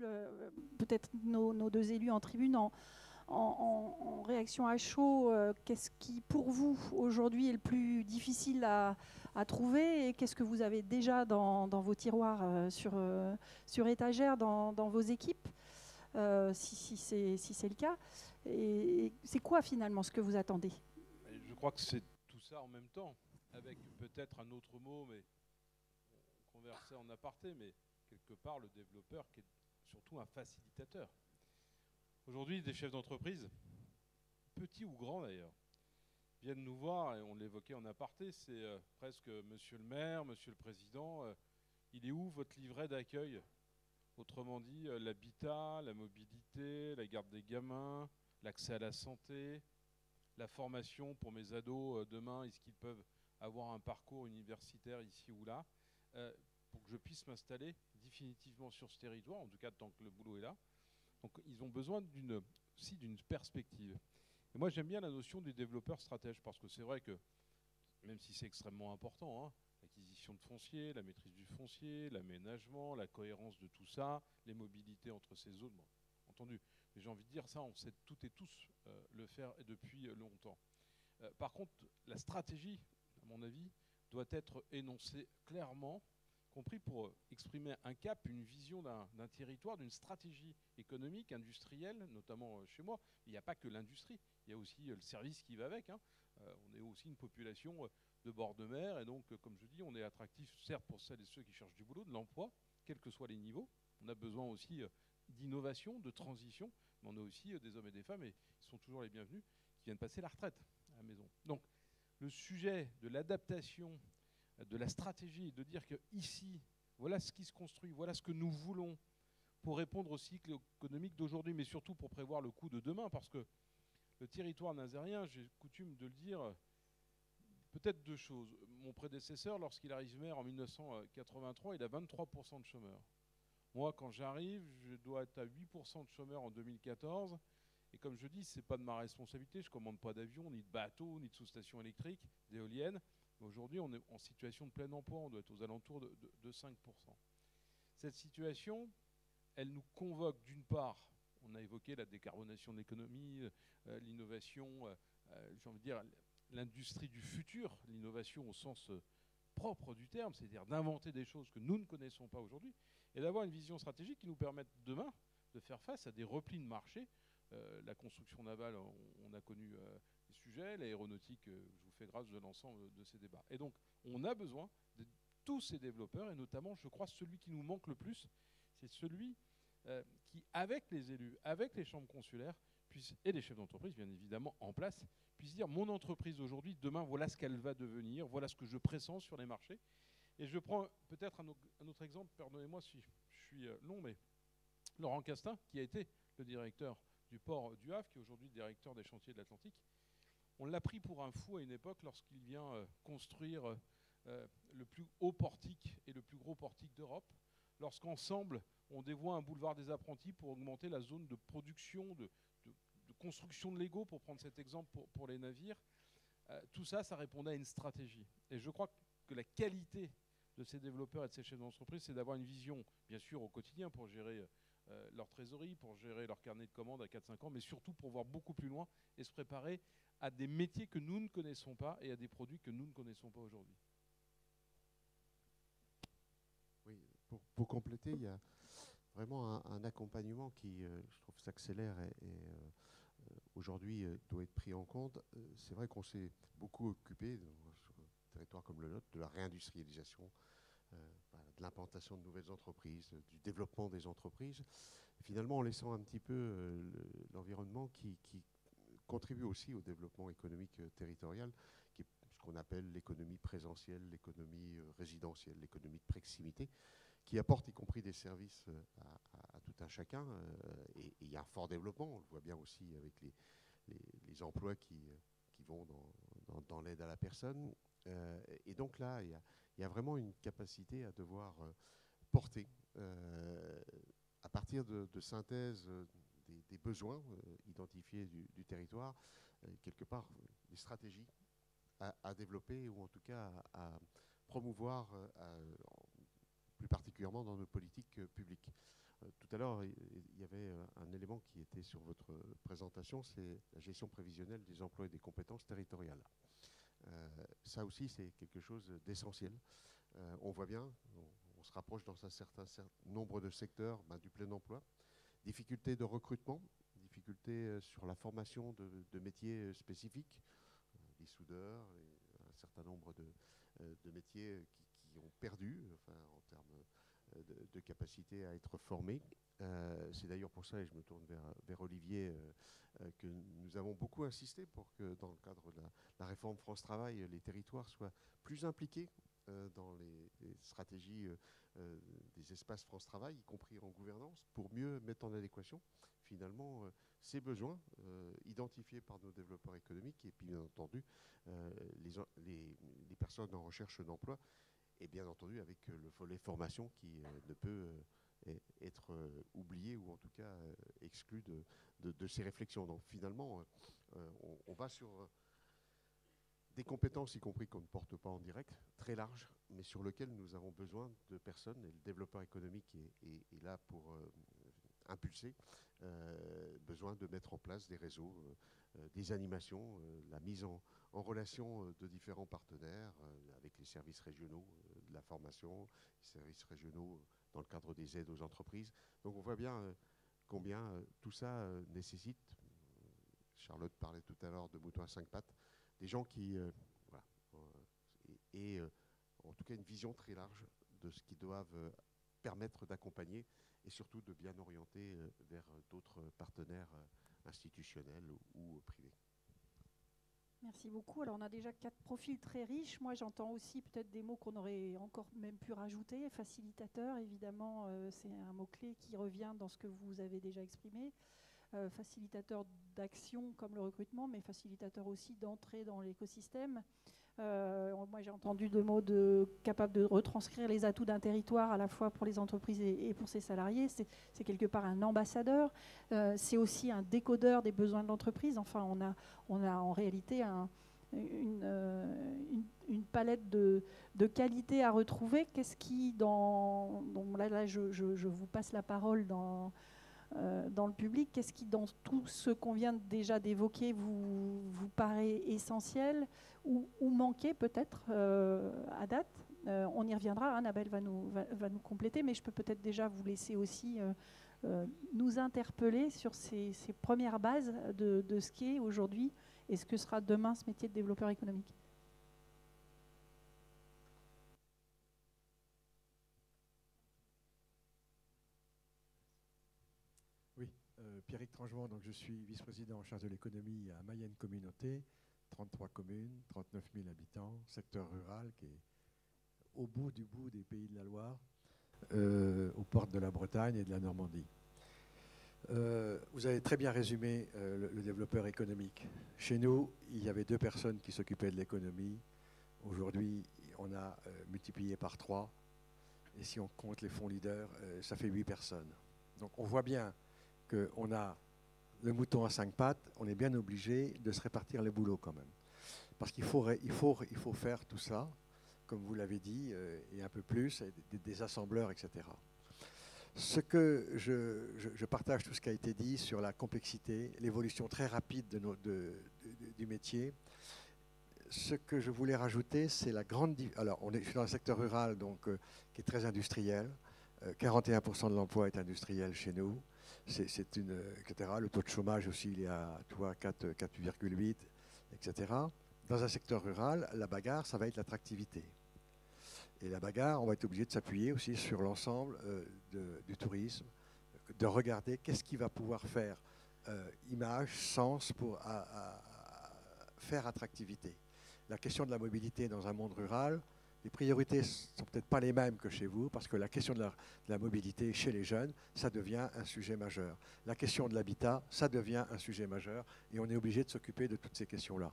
peut-être nos 2 élus en tribune en réaction à chaud, qu'est-ce qui pour vous aujourd'hui est le plus difficile à trouver et qu'est-ce que vous avez déjà dans vos tiroirs sur étagère dans vos équipes, si c'est le cas, et c'est quoi finalement ce que vous attendez? Je crois que c'est tout ça en même temps, avec peut-être un autre mot, mais converser en aparté, mais quelque part le développeur qui est surtout un facilitateur. Aujourd'hui, des chefs d'entreprise, petits ou grands d'ailleurs, viennent nous voir, et on l'évoquait en aparté, c'est presque monsieur le maire, monsieur le président, il est où votre livret d'accueil? Autrement dit, l'habitat, la mobilité, la garde des gamins, l'accès à la santé, la formation pour mes ados demain, est-ce qu'ils peuvent avoir un parcours universitaire ici ou là, pour que je puisse m'installer définitivement sur ce territoire, en tout cas tant que le boulot est là. Donc ils ont besoin aussi d'une perspective. Et moi j'aime bien la notion du développeur stratège, parce que c'est vrai que, même si c'est extrêmement important, hein, l'acquisition de foncier, la maîtrise du foncier, l'aménagement, la cohérence de tout ça, les mobilités entre ces zones, bon, entendu, mais j'ai envie de dire ça, on sait toutes et tous le faire depuis longtemps. Par contre, la stratégie, à mon avis, doit être énoncée clairement, compris pour exprimer un cap, une vision d'un territoire, d'une stratégie économique, industrielle, notamment chez moi. Il n'y a pas que l'industrie, il y a aussi le service qui va avec. Hein. On est aussi une population de bord de mer. Et donc, comme je dis, on est attractif, certes, pour celles et ceux qui cherchent du boulot, de l'emploi, quels que soient les niveaux. On a besoin aussi d'innovation, de transition, mais on a aussi des hommes et des femmes, et ils sont toujours les bienvenus, qui viennent passer la retraite à la maison. Donc, le sujet de l'adaptation, de la stratégie, de dire que ici, voilà ce qui se construit, voilà ce que nous voulons pour répondre au cycle économique d'aujourd'hui, mais surtout pour prévoir le coup de demain, parce que le territoire nazérien, j'ai coutume de le dire, peut-être deux choses. Mon prédécesseur, lorsqu'il arrive maire en 1983, il a 23% de chômeurs. Moi, quand j'arrive, je dois être à 8% de chômeurs en 2014. Et comme je dis, ce n'est pas de ma responsabilité. Je ne commande pas d'avion, ni de bateau, ni de sous-station électrique, d'éoliennes. Mais aujourd'hui, on est en situation de plein emploi. On doit être aux alentours de 5%. Cette situation, elle nous convoque d'une part, on a évoqué la décarbonation de l'économie, l'innovation, j'ai envie de dire l'industrie du futur, l'innovation au sens propre du terme, c'est-à-dire d'inventer des choses que nous ne connaissons pas aujourd'hui, et d'avoir une vision stratégique qui nous permette demain de faire face à des replis de marché. La construction navale, on a connu les sujets, l'aéronautique, je vous fais grâce de l'ensemble de ces débats. Et donc, on a besoin de tous ces développeurs, et notamment, je crois, celui qui nous manque le plus, c'est celui qui, avec les élus, avec les chambres consulaires, et les chefs d'entreprise, bien évidemment, en place, puissent dire, mon entreprise aujourd'hui, demain, voilà ce qu'elle va devenir, voilà ce que je pressens sur les marchés. Et je prends peut-être un autre exemple, pardonnez-moi si je suis long, mais Laurent Castin, qui a été le directeur du port du Havre, qui est aujourd'hui directeur des chantiers de l'Atlantique, on l'a pris pour un fou à une époque lorsqu'il vient construire le plus haut portique et le plus gros portique d'Europe, lorsqu'ensemble, on dévoie un boulevard des apprentis pour augmenter la zone de production, de construction de Lego, pour prendre cet exemple pour les navires. Tout ça, ça répondait à une stratégie. Et je crois que la qualité de ces développeurs et de ces chefs d'entreprise, c'est d'avoir une vision, bien sûr, au quotidien pour gérer leur trésorerie, pour gérer leur carnet de commandes à 4-5 ans, mais surtout pour voir beaucoup plus loin et se préparer à des métiers que nous ne connaissons pas et à des produits que nous ne connaissons pas aujourd'hui. Oui, pour compléter, il y a vraiment un accompagnement qui, je trouve, s'accélère et aujourd'hui doit être pris en compte. C'est vrai qu'on s'est beaucoup occupé sur un territoire comme le nôtre de la réindustrialisation, de l'implantation de nouvelles entreprises, du développement des entreprises, finalement en laissant un petit peu l'environnement qui contribue aussi au développement économique territorial, qui est ce qu'on appelle l'économie présentielle, l'économie résidentielle, l'économie de proximité, qui apporte y compris des services à tout un chacun. Et il y a un fort développement, on le voit bien aussi avec les emplois qui vont dans l'aide à la personne. Et donc là, il y a vraiment une capacité à devoir porter, à partir de synthèse des besoins identifiés du territoire, quelque part des stratégies à développer ou en tout cas à promouvoir plus particulièrement dans nos politiques publiques. Tout à l'heure, il y avait un élément qui était sur votre présentation, c'est la gestion prévisionnelle des emplois et des compétences territoriales. Ça aussi, c'est quelque chose d'essentiel. On voit bien, on se rapproche dans un certain nombre de secteurs du plein emploi. Difficultés de recrutement, difficultés sur la formation de métiers spécifiques, les soudeurs, un certain nombre de métiers qui ont perdu, enfin, en termes de capacité à être formés. C'est d'ailleurs pour ça, et je me tourne vers Olivier, que nous avons beaucoup insisté pour que dans le cadre de la réforme France Travail, les territoires soient plus impliqués dans les stratégies des espaces France Travail, y compris en gouvernance, pour mieux mettre en adéquation finalement ces besoins identifiés par nos développeurs économiques et puis bien entendu les personnes en recherche d'emploi et bien entendu avec le volet formation qui ne peut être oublié ou en tout cas exclu de ces réflexions. Donc finalement, on va sur des compétences, y compris qu'on ne porte pas en direct, très larges, mais sur lesquelles nous avons besoin de personnes, et le développeur économique est là pour impulser, besoin de mettre en place des réseaux, des animations, la mise en relation de différents partenaires avec les services régionaux de la formation, les services régionaux dans le cadre des aides aux entreprises. Donc on voit bien combien tout ça nécessite, Charlotte parlait tout à l'heure de moutons à 5 pattes, des gens qui voilà, et en tout cas une vision très large de ce qu'ils doivent permettre d'accompagner et surtout de bien orienter vers d'autres partenaires institutionnels ou privés. Merci beaucoup. Alors, on a déjà 4 profils très riches. Moi, j'entends aussi peut-être des mots qu'on aurait encore même pu rajouter. Facilitateur, évidemment, c'est un mot-clé qui revient dans ce que vous avez déjà exprimé. Facilitateur d'action comme le recrutement, mais facilitateur aussi d'entrée dans l'écosystème. Moi, j'ai entendu 2 mots capable de retranscrire les atouts d'un territoire à la fois pour les entreprises et pour ses salariés. C'est quelque part un ambassadeur. C'est aussi un décodeur des besoins de l'entreprise. Enfin, on a en réalité une palette de qualités à retrouver. Qu'est-ce qui, donc là je vous passe la parole dans le public, qu'est-ce qui, dans tout ce qu'on vient déjà d'évoquer, vous paraît essentiel ou manquer peut-être à date? On y reviendra, Annabelle va nous compléter, mais je peux peut-être déjà vous laisser aussi nous interpeller sur ces premières bases de ce qu'est aujourd'hui et ce que sera demain ce métier de développeur économique. Pierrick Trangevant, donc je suis vice-président en charge de l'économie à Mayenne Communauté, 33 communes, 39 000 habitants, secteur rural qui est au bout du bout des Pays de la Loire, aux portes de la Bretagne et de la Normandie. Vous avez très bien résumé le développeur économique. Chez nous, il y avait 2 personnes qui s'occupaient de l'économie. Aujourd'hui, on a multiplié par 3. Et si on compte les fonds leaders, ça fait 8 personnes. Donc on voit bien qu'on a le mouton à 5 pattes, on est bien obligé de se répartir les boulots quand même. Parce qu'il faut faire tout ça, comme vous l'avez dit, et un peu plus, des assembleurs, etc. Ce que je partage tout ce qui a été dit sur la complexité, l'évolution très rapide du métier. Ce que je voulais rajouter, c'est la grande... Alors, je suis dans le secteur rural, donc, qui est très industriel. 41% de l'emploi est industriel chez nous. Etc. Le taux de chômage aussi, il est à 4,8, etc. Dans un secteur rural, la bagarre, ça va être l'attractivité. Et la bagarre, on va être obligé de s'appuyer aussi sur l'ensemble du tourisme, de regarder qu'est-ce qui va pouvoir faire image, sens pour faire attractivité. La question de la mobilité dans un monde rural, les priorités ne sont peut-être pas les mêmes que chez vous, parce que la question de la mobilité chez les jeunes, ça devient un sujet majeur. La question de l'habitat, ça devient un sujet majeur, et on est obligé de s'occuper de toutes ces questions-là.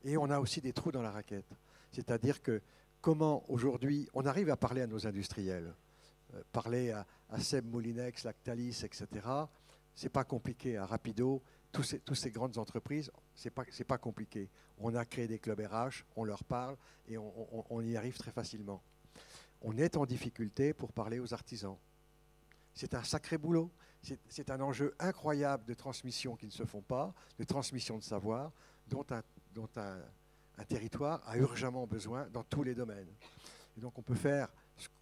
Et on a aussi des trous dans la raquette. C'est-à-dire que comment aujourd'hui, on arrive à parler à nos industriels, parler à Seb Moulinex, Lactalis, etc. C'est pas compliqué, à Rapido, tous ces grandes entreprises, c'est pas compliqué. On a créé des clubs RH, on leur parle et on y arrive très facilement. On est en difficulté pour parler aux artisans. C'est un sacré boulot. C'est un enjeu incroyable de transmission qui ne se font pas, de transmission de savoir, dont un territoire a urgemment besoin dans tous les domaines. Et donc on peut faire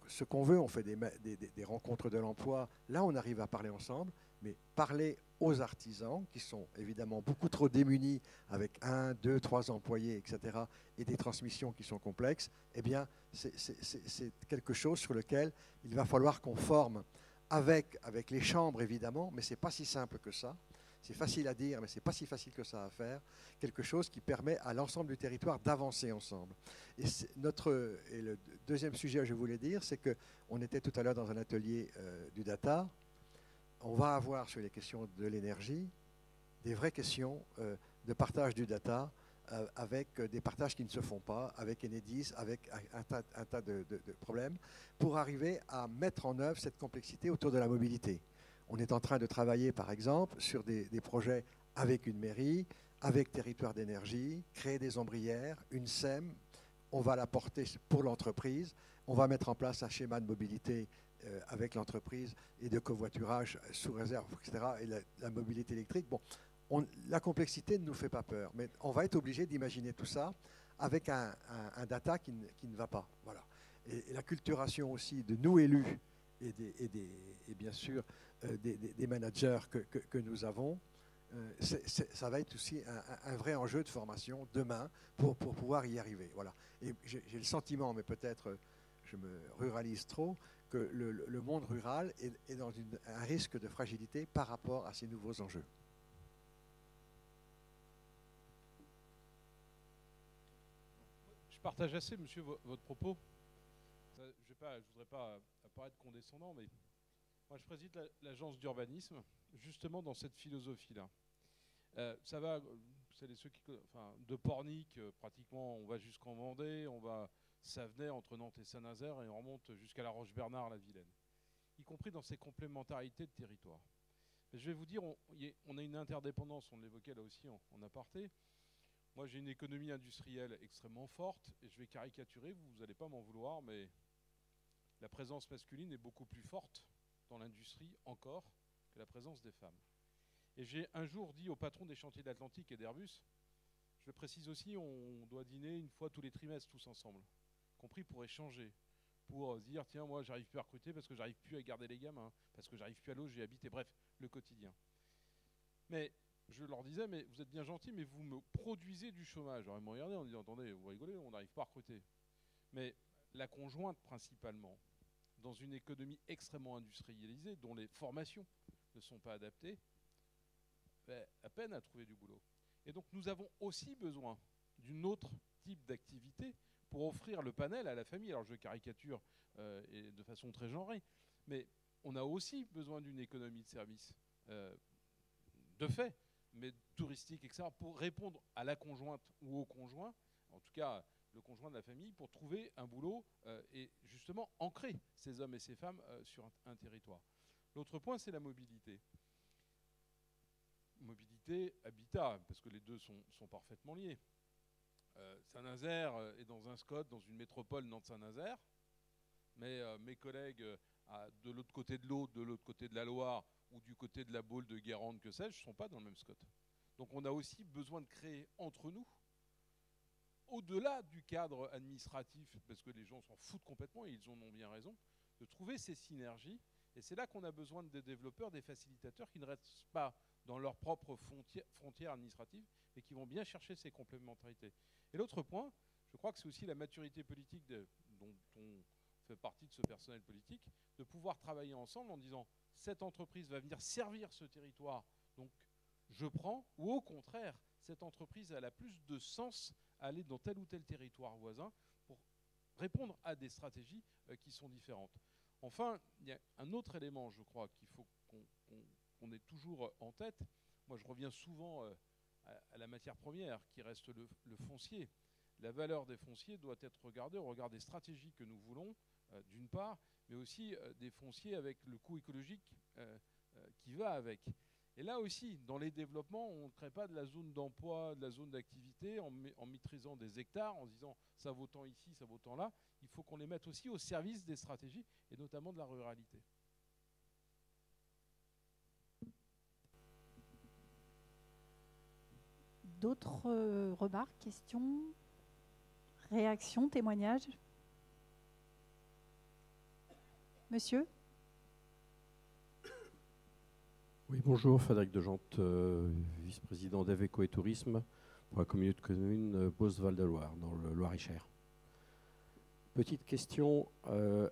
ce qu'on veut, on fait des rencontres de l'emploi, là on arrive à parler ensemble, mais parler aux artisans, qui sont évidemment beaucoup trop démunis avec 1, 2, 3 employés, etc., et des transmissions qui sont complexes, eh bien c'est quelque chose sur lequel il va falloir qu'on forme avec les chambres évidemment, mais ce n'est pas si simple que ça. C'est facile à dire, mais ce n'est pas si facile que ça à faire. Quelque chose qui permet à l'ensemble du territoire d'avancer ensemble. Et le deuxième sujet que je voulais dire, c'est qu'on était tout à l'heure dans un atelier du data. On va avoir sur les questions de l'énergie des vraies questions de partage du data avec des partages qui ne se font pas, avec Enedis, avec un tas de problèmes, pour arriver à mettre en œuvre cette complexité autour de la mobilité. On est en train de travailler, par exemple, sur des projets avec une mairie, avec Territoire d'énergie, créer des ombrières, une SEM, on va la porter pour l'entreprise, on va mettre en place un schéma de mobilité avec l'entreprise et de covoiturage sous réserve, etc., et la mobilité électrique. Bon, la complexité ne nous fait pas peur, mais on va être obligé d'imaginer tout ça avec un data qui ne va pas. Voilà. Et la culturation aussi de nous élus et bien sûr des managers que nous avons, ça va être aussi un vrai enjeu de formation demain pour pouvoir y arriver. Voilà. Et j'ai le sentiment, mais peut-être je me ruralise trop, que le monde rural est dans un risque de fragilité par rapport à ces nouveaux enjeux. Je partage assez, monsieur, votre propos. Je ne voudrais pas apparaître condescendant, mais moi je préside l'agence d'urbanisme, justement dans cette philosophie-là. Ça va, vous savez, de Pornic, pratiquement, on va jusqu'en Vendée, on va Savenay, entre Nantes et Saint-Nazaire, et on remonte jusqu'à la Roche-Bernard, la Vilaine, y compris dans ces complémentarités de territoire. Mais je vais vous dire, on a une interdépendance, on l'évoquait là aussi en aparté. Moi, j'ai une économie industrielle extrêmement forte, et je vais caricaturer, vous n'allez pas m'en vouloir, mais la présence masculine est beaucoup plus forte dans l'industrie encore que la présence des femmes. Et j'ai un jour dit au patron des chantiers d'Atlantique et d'Airbus, je le précise aussi, on doit dîner une fois tous les trimestres tous ensemble, compris pour échanger, pour se dire tiens, moi j'arrive plus à recruter parce que j'arrive plus à garder les gamins, parce que j'arrive plus à loger, habiter, bref, le quotidien. Mais je leur disais, mais vous êtes bien gentils, mais vous me produisez du chômage. Alors ils m'ont regardé en disant, attendez, vous rigolez, on n'arrive pas à recruter. Mais la conjointe principalement, dans une économie extrêmement industrialisée, dont les formations ne sont pas adaptées, à peine à trouver du boulot. Et donc nous avons aussi besoin d'un autre type d'activité pour offrir le panel à la famille. Alors je caricature et de façon très genrée, mais on a aussi besoin d'une économie de service, de fait, mais touristique, etc., pour répondre à la conjointe ou au conjoint, en tout cas le conjoint de la famille, pour trouver un boulot et justement ancrer ces hommes et ces femmes sur un territoire. L'autre point, c'est la mobilité. Mobilité, habitat, parce que les deux sont parfaitement liés. Saint-Nazaire est dans un SCOT, dans une métropole Nantes-Saint-Nazaire, mais mes collègues de l'autre côté de l'Aude, de l'autre côté de la Loire, ou du côté de la Baule, de Guérande, que sais-je, ne sont pas dans le même SCOT. Donc on a aussi besoin de créer entre nous, au-delà du cadre administratif, parce que les gens s'en foutent complètement, et ils en ont bien raison, de trouver ces synergies. Et c'est là qu'on a besoin des développeurs, des facilitateurs qui ne restent pas dans leurs propres frontières administratives, mais qui vont bien chercher ces complémentarités. Et l'autre point, je crois que c'est aussi la maturité politique dont on fait partie de ce personnel politique, de pouvoir travailler ensemble en disant cette entreprise va venir servir ce territoire, donc je prends, ou au contraire, cette entreprise elle a plus de sens à aller dans tel ou tel territoire voisin pour répondre à des stratégies qui sont différentes. Enfin, il y a un autre élément, je crois, qu'il faut qu'on ait toujours en tête. Moi, je reviens souvent à la matière première, qui reste le foncier. La valeur des fonciers doit être regardée au regard des stratégies que nous voulons, d'une part, mais aussi des fonciers avec le coût écologique qui va avec. Et là aussi, dans les développements, on ne crée pas de la zone d'emploi, de la zone d'activité en maîtrisant des hectares, en se disant ça vaut tant ici, ça vaut tant là. Il faut qu'on les mette aussi au service des stratégies, et notamment de la ruralité. D'autres remarques, questions, réactions, témoignages? Monsieur? Oui, bonjour, Frédéric Degente, vice-président d'Aveco et Tourisme pour la communauté de communes Beauce-Val-de-Loire, dans le Loir-et-Cher. Petite question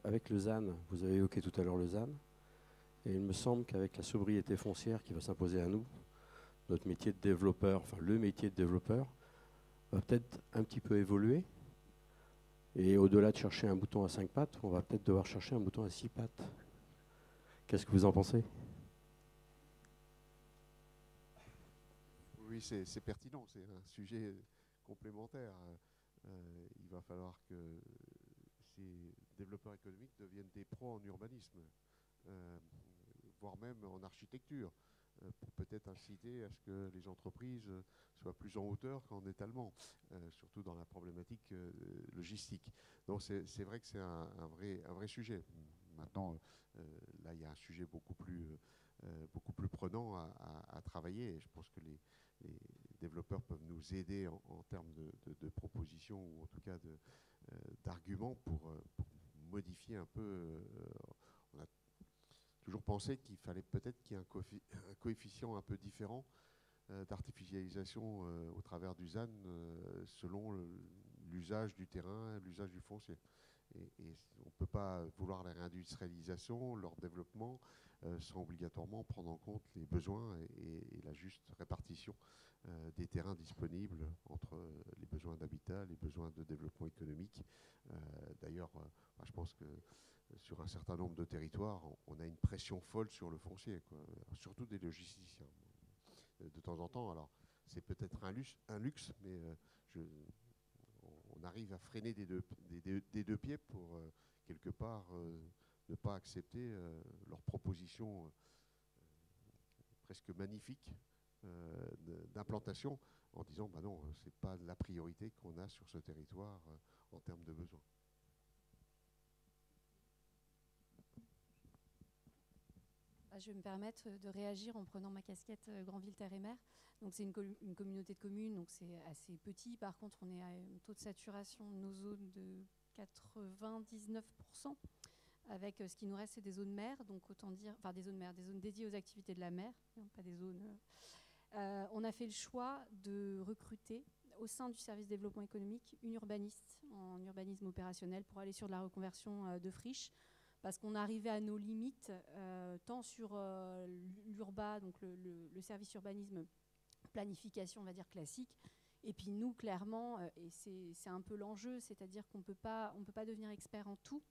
avec le ZAN. Vous avez évoqué tout à l'heure le ZAN. Et il me semble qu'avec la sobriété foncière qui va s'imposer à nous, notre métier de développeur, enfin le métier de développeur, va peut-être un petit peu évoluer. Et au-delà de chercher un bouton à 5 pattes, on va peut-être devoir chercher un bouton à 6 pattes. Qu'est-ce que vous en pensez ? Oui, c'est pertinent, c'est un sujet complémentaire. Il va falloir que ces développeurs économiques deviennent des pros en urbanisme, voire même en architecture, pour peut-être inciter à ce que les entreprises soient plus en hauteur qu'en étalement, surtout dans la problématique logistique. Donc c'est vrai que c'est un vrai sujet. Maintenant, là, il y a un sujet beaucoup plus prenant à travailler, et je pense que les développeurs peuvent nous aider en termes de propositions, ou en tout cas d'arguments pour modifier un peu. Toujours pensé qu'il fallait peut-être qu'il y ait un coefficient un peu différent d'artificialisation au travers du ZAN selon l'usage du terrain, l'usage du foncier. Et on ne peut pas vouloir la réindustrialisation, leur développement, sans obligatoirement prendre en compte les besoins et la juste répartition des terrains disponibles entre les besoins d'habitat, les besoins de développement économique. D'ailleurs, je pense que sur un certain nombre de territoires, on a une pression folle sur le foncier, quoi, surtout des logisticiens. De temps en temps, alors c'est peut-être un luxe, mais on arrive à freiner des deux pieds pour quelque part ne pas accepter leurs propositions presque magnifiques d'implantation en disant bah non, c'est pas la priorité qu'on a sur ce territoire en termes de besoins. Je vais me permettre de réagir en prenant ma casquette Granville Terre et Mer. Donc c'est une communauté de communes, donc c'est assez petit. Par contre, on est à un taux de saturation de nos zones de 99%. Avec ce qui nous reste, c'est des zones mer, donc autant dire, enfin des zones mer, des zones dédiées aux activités de la mer, pas des zones. On a fait le choix de recruter au sein du service développement économique une urbaniste en urbanisme opérationnel pour aller sur de la reconversion de friches. Parce qu'on arrivait à nos limites, tant sur l'urba, donc le service urbanisme, planification, on va dire classique, et puis nous, clairement, et c'est un peu l'enjeu, c'est-à-dire qu'on ne peut pas devenir expert en tout.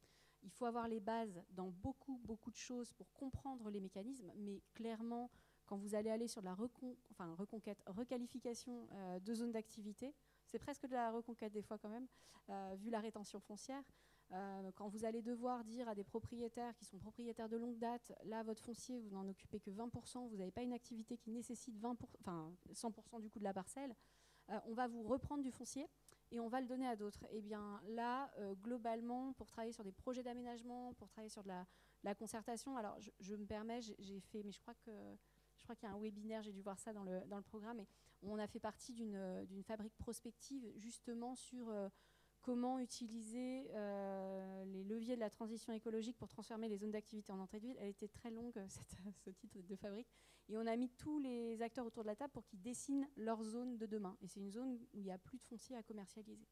Il faut avoir les bases dans beaucoup de choses pour comprendre les mécanismes, mais clairement, quand vous allez aller sur de la requalification de zones d'activité, c'est presque de la reconquête des fois quand même, vu la rétention foncière. Quand vous allez devoir dire à des propriétaires qui sont propriétaires de longue date, là, votre foncier, vous n'en occupez que 20%, vous n'avez pas une activité qui nécessite 100% du coût de la parcelle, on va vous reprendre du foncier et on va le donner à d'autres. Et bien là, globalement, pour travailler sur des projets d'aménagement, pour travailler sur de la concertation, alors je me permets, j'ai fait, mais je crois qu'il y a un webinaire, j'ai dû voir ça dans le programme, et on a fait partie d'une fabrique prospective justement sur comment utiliser les leviers de la transition écologique pour transformer les zones d'activité en entrée de ville. Elle était très longue, ce titre de fabrique. Et on a mis tous les acteurs autour de la table pour qu'ils dessinent leur zone de demain. Et c'est une zone où il n'y a plus de foncier à commercialiser.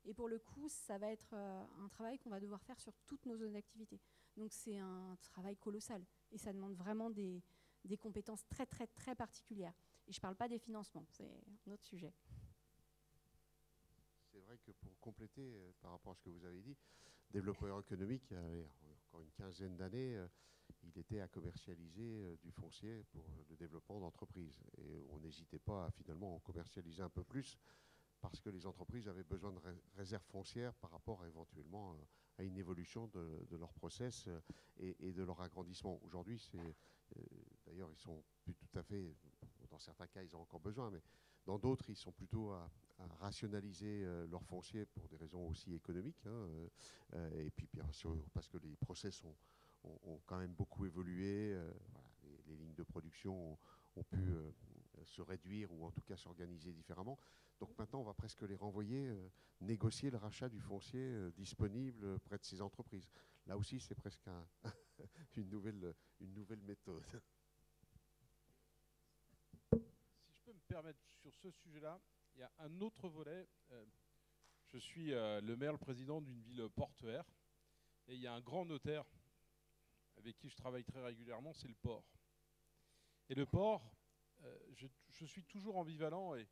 Et pour le coup, ça va être un travail qu'on va devoir faire sur toutes nos zones d'activité. Donc c'est un travail colossal. Et ça demande vraiment des compétences très particulières. Et je ne parle pas des financements, c'est un autre sujet. C'est vrai que pour compléter par rapport à ce que vous avez dit, développeur économique, il y a encore une quinzaine d'années, il était à commercialiser du foncier pour le développement d'entreprises. Et on n'hésitait pas à finalement commercialiser un peu plus parce que les entreprises avaient besoin de réserves foncières par rapport éventuellement à une évolution de leur process et de leur agrandissement. Aujourd'hui, d'ailleurs, ils sont plus tout à fait, dans certains cas, ils ont encore besoin, mais dans d'autres, ils sont plutôt à rationaliser leur foncier pour des raisons aussi économiques, et puis bien sûr parce que les process ont quand même beaucoup évolué, voilà, les lignes de production ont pu se réduire ou en tout cas s'organiser différemment. Donc maintenant, on va presque les renvoyer négocier le rachat du foncier disponible près de ces entreprises. Là aussi, c'est presque une nouvelle méthode. Si je peux me permettre, sur ce sujet-là, il y a un autre volet. Je suis le maire, le président d'une ville portuaire, et il y a un grand notaire avec qui je travaille très régulièrement, c'est le port. Et le port, je suis toujours ambivalent, et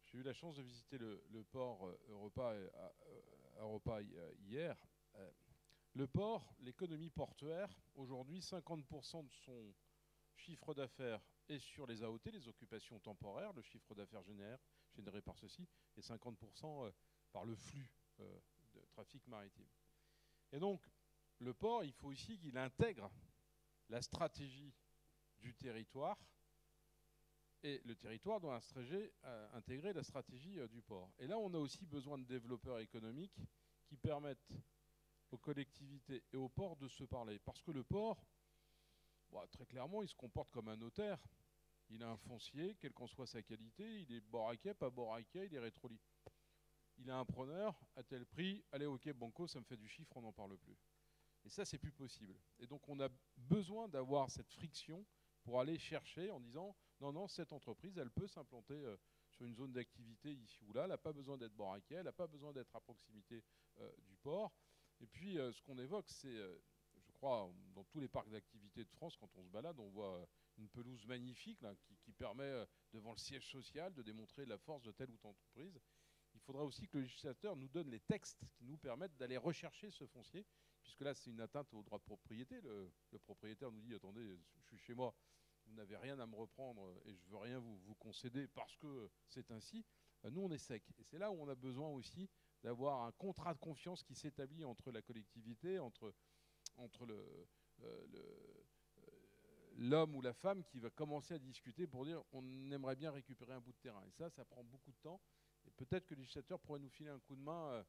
j'ai eu la chance de visiter le port Europa hier. Le port, l'économie portuaire, aujourd'hui, 50% de son chiffre d'affaires est sur les AOT, les occupations temporaires, le chiffre d'affaires généré par ceci, et 50% par le flux de trafic maritime. Et donc, le port, il faut aussi qu'il intègre la stratégie du territoire, et le territoire doit intégrer la stratégie du port. Et là, on a aussi besoin de développeurs économiques qui permettent aux collectivités et aux ports de se parler. Parce que le port, très clairement, il se comporte comme un notaire. Il a un foncier, quelle qu'en soit sa qualité, il est boraquet, pas boraquet, il est rétrolié. Il a un preneur, à tel prix, allez, ok, banco, ça me fait du chiffre, on n'en parle plus. Et ça, c'est plus possible. Et donc, on a besoin d'avoir cette friction pour aller chercher en disant, Non, non, cette entreprise, elle peut s'implanter sur une zone d'activité ici ou là. Elle n'a pas besoin d'être baraquée, elle n'a pas besoin d'être à proximité du port. Et puis, ce qu'on évoque, c'est, je crois, dans tous les parcs d'activité de France, quand on se balade, on voit une pelouse magnifique là, qui permet, devant le siège social, de démontrer la force de telle ou telle entreprise. Il faudra aussi que le législateur nous donne les textes qui nous permettent d'aller rechercher ce foncier, puisque là, c'est une atteinte au droit de propriété. Le propriétaire nous dit, attendez, je suis chez moi, vous n'avez rien à me reprendre et je ne veux rien vous concéder parce que c'est ainsi. Nous, on est sec. Et c'est là où on a besoin aussi d'avoir un contrat de confiance qui s'établit entre la collectivité, entre l'homme ou la femme qui va commencer à discuter pour dire on aimerait bien récupérer un bout de terrain. Et ça prend beaucoup de temps. Et peut-être que le législateur pourrait nous filer un coup de main.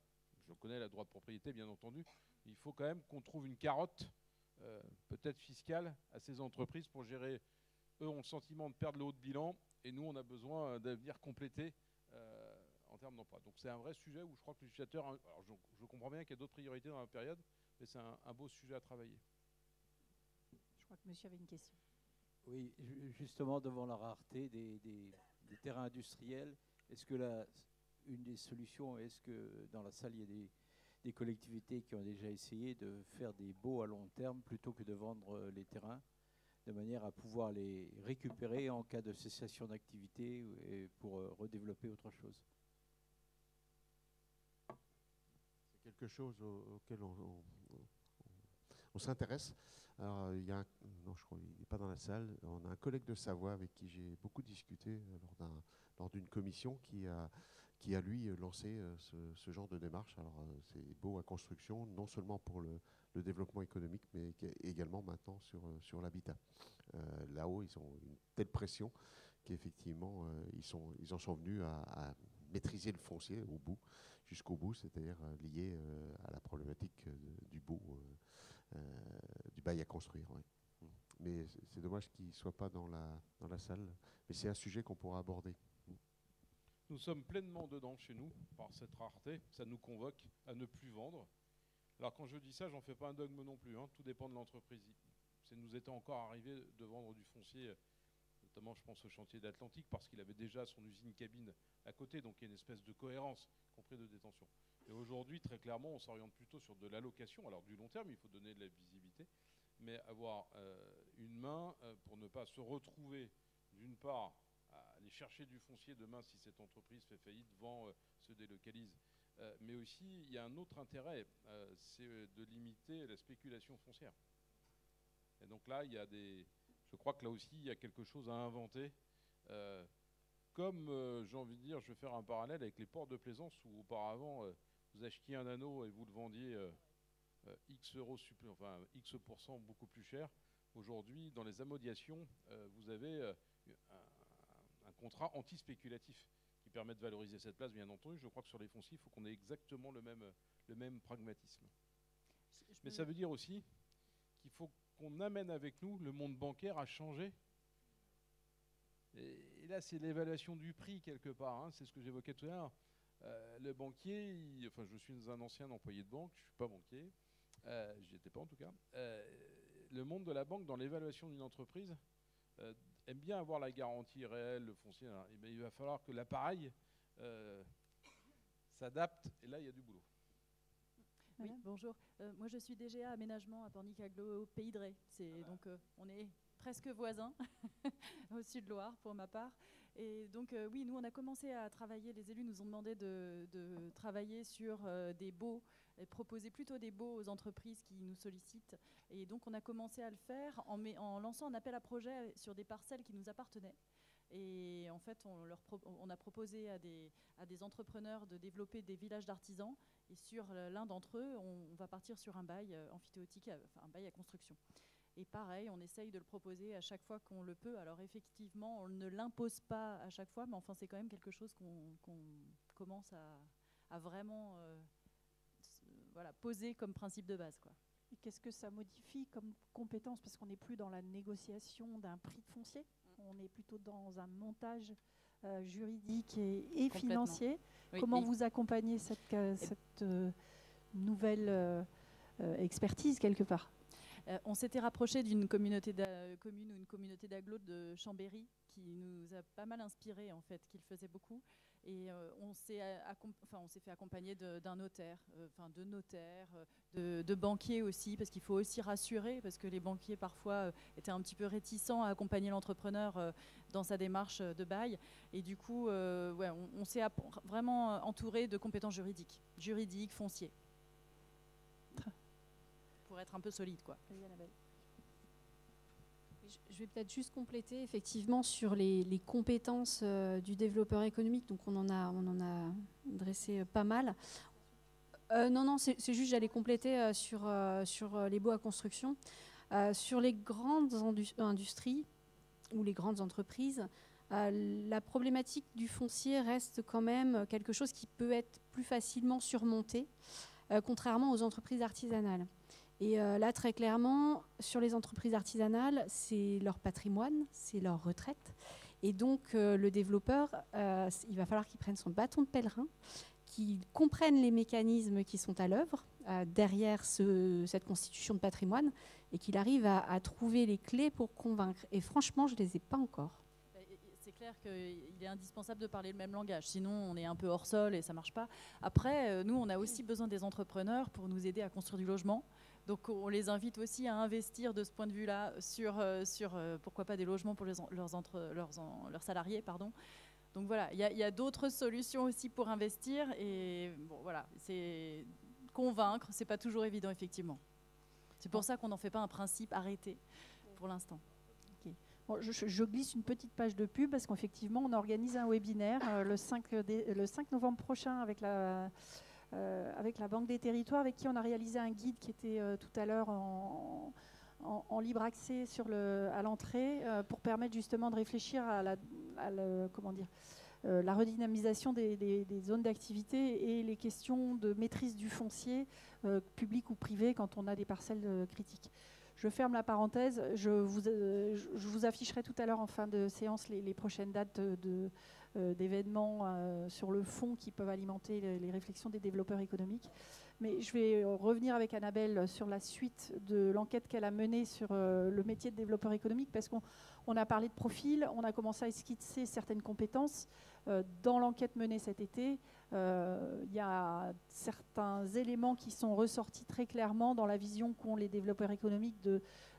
Je connais la droit de propriété, bien entendu. Il faut quand même qu'on trouve une carotte, peut-être fiscale, à ces entreprises pour gérer. Eux ont le sentiment de perdre le haut de bilan et nous, on a besoin de venir compléter en termes d'emploi. Donc c'est un vrai sujet où je crois que le législateur... Alors je comprends bien qu'il y a d'autres priorités dans la période, mais c'est un beau sujet à travailler. Je crois que monsieur avait une question. Oui, justement, devant la rareté des terrains industriels, est-ce que une des solutions, est-ce que dans la salle, il y a des collectivités qui ont déjà essayé de faire des baux à long terme plutôt que de vendre les terrains, de manière à pouvoir les récupérer en cas de cessation d'activité et pour redévelopper autre chose? C'est quelque chose auquel on s'intéresse. Alors, il y a non, je crois qu'il n'est pas dans la salle. On a un collègue de Savoie avec qui j'ai beaucoup discuté lors d'une commission qui a lui lancé ce genre de démarche. Alors, c'est beau à construction, non seulement pour le développement économique, mais également maintenant sur l'habitat. Là-haut, ils ont une telle pression qu'effectivement, ils en sont venus à maîtriser le foncier jusqu'au bout, c'est-à-dire lié à la problématique du bail à construire. Ouais. Mais c'est dommage qu'il ne soit pas dans la salle, mais c'est un sujet qu'on pourra aborder. Nous sommes pleinement dedans chez nous, par cette rareté. Ça nous convoque à ne plus vendre. Alors quand je dis ça, j'en fais pas un dogme non plus. Tout dépend de l'entreprise. Ça nous était encore arrivé de vendre du foncier, notamment je pense au chantier d'Atlantique, parce qu'il avait déjà son usine cabine à côté, donc il y a une espèce de cohérence, y compris de détention. Et aujourd'hui, très clairement, on s'oriente plutôt sur de l'allocation. Alors du long terme, il faut donner de la visibilité, mais avoir une main pour ne pas se retrouver, d'une part, à aller chercher du foncier demain si cette entreprise fait faillite, vend, se délocalise. Mais aussi, il y a un autre intérêt, c'est de limiter la spéculation foncière. Et donc là, je crois que là aussi, il y a quelque chose à inventer. Comme, j'ai envie de dire, je vais faire un parallèle avec les ports de plaisance où auparavant, vous achetiez un anneau et vous le vendiez X % beaucoup plus cher. Aujourd'hui, dans les ammodiations, vous avez un contrat anti-spéculatif qui permet de valoriser cette place, bien entendu. Je crois que sur les fonciers, il faut qu'on ait exactement le même pragmatisme. Mais ça veut dire aussi qu'il faut qu'on amène avec nous le monde bancaire à changer. Et là, c'est l'évaluation du prix quelque part. C'est ce que j'évoquais tout à l'heure. Le banquier, je suis un ancien employé de banque, je ne suis pas banquier, j'y étais pas en tout cas. Le monde de la banque, dans l'évaluation d'une entreprise, aime bien avoir la garantie réelle, le foncier. Il va falloir que l'appareil s'adapte, et là, il y a du boulot. Oui, bonjour. Moi, je suis DGA Aménagement à Pornic-Aglo, Pays de Ré. Donc, on est presque voisins, au Sud-Loire, pour ma part. Et donc, oui, nous, on a commencé à travailler, les élus nous ont demandé de travailler sur des baux, et proposer plutôt des baux aux entreprises qui nous sollicitent. Et donc, on a commencé à le faire en lançant un appel à projet sur des parcelles qui nous appartenaient. Et en fait, on a proposé à des entrepreneurs de développer des villages d'artisans. Et sur l'un d'entre eux, on va partir sur un bail amphithéotique, enfin un bail à construction. Et pareil, on essaye de le proposer à chaque fois qu'on le peut. Alors effectivement, on ne l'impose pas à chaque fois, mais enfin c'est quand même quelque chose qu'on commence à vraiment poser comme principe de base, quoi. Et qu'est-ce que ça modifie comme compétence? Parce qu'on n'est plus dans la négociation d'un prix de foncier, on est plutôt dans un montage juridique et financier. Oui, comment vous accompagnez cette nouvelle expertise quelque part? On s'était rapproché d'une communauté commune ou une communauté d'agglos de Chambéry qui nous a pas mal inspiré en fait, qui le faisait beaucoup. Et on s'est fait accompagner d'un notaire, de notaires, de banquiers aussi, parce qu'il faut aussi rassurer, parce que les banquiers parfois étaient un petit peu réticents à accompagner l'entrepreneur dans sa démarche de bail. Et du coup, on s'est vraiment entouré de compétences juridiques, fonciers, pour être un peu solide, quoi. Je vais peut-être juste compléter effectivement sur les compétences du développeur économique. Donc on en a dressé pas mal. Non, c'est juste j'allais compléter sur les baux à construction. Sur les grandes industries ou les grandes entreprises, la problématique du foncier reste quand même quelque chose qui peut être plus facilement surmonté, contrairement aux entreprises artisanales. Et là, très clairement, sur les entreprises artisanales, c'est leur patrimoine, c'est leur retraite. Et donc, le développeur, il va falloir qu'il prenne son bâton de pèlerin, qu'il comprenne les mécanismes qui sont à l'œuvre derrière cette constitution de patrimoine et qu'il arrive à trouver les clés pour convaincre. Et franchement, je ne les ai pas encore. C'est clair qu'il est indispensable de parler le même langage, sinon on est un peu hors sol et ça ne marche pas. Après, nous, on a aussi besoin des entrepreneurs pour nous aider à construire du logement. Donc on les invite aussi à investir de ce point de vue-là sur pourquoi pas des logements pour leurs salariés. Pardon. Donc voilà, il y a d'autres solutions aussi pour investir. Et bon, voilà, c'est convaincre, c'est pas toujours évident, effectivement. C'est pour ça qu'on n'en fait pas un principe arrêté pour l'instant. Okay. Bon, je glisse une petite page de pub parce qu'effectivement, on organise un webinaire le 5 novembre prochain avec la Banque des Territoires, avec qui on a réalisé un guide qui était tout à l'heure en libre accès à l'entrée pour permettre justement de réfléchir à la redynamisation des zones d'activité et les questions de maîtrise du foncier, public ou privé, quand on a des parcelles critiques. Je ferme la parenthèse. Je vous afficherai tout à l'heure en fin de séance les prochaines dates d'événements sur le fond qui peuvent alimenter les réflexions des développeurs économiques. Mais je vais revenir avec Annabelle sur la suite de l'enquête qu'elle a menée sur le métier de développeur économique, parce qu'on a parlé de profil, on a commencé à esquisser certaines compétences. Dans l'enquête menée cet été, il y a certains éléments qui sont ressortis très clairement dans la vision qu'ont les développeurs économiques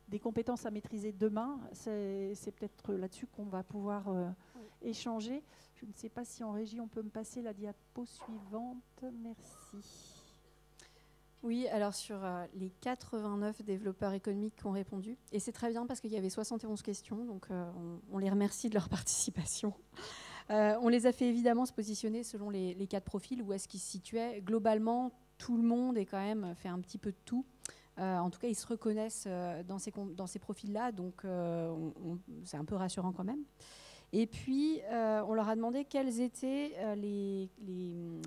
des compétences à maîtriser demain. C'est peut-être là-dessus qu'on va pouvoir échanger. Je ne sais pas si en régie on peut me passer la diapo suivante. Merci. Oui, alors sur les 89 développeurs économiques qui ont répondu, et c'est très bien parce qu'il y avait 71 questions, donc on les remercie de leur participation. On les a fait évidemment se positionner selon les 4 profils, où est-ce qu'ils se situaient. Globalement, tout le monde est quand même fait un petit peu de tout. En tout cas, ils se reconnaissent dans ces profils-là, donc c'est un peu rassurant quand même. Et puis, on leur a demandé quelles étaient les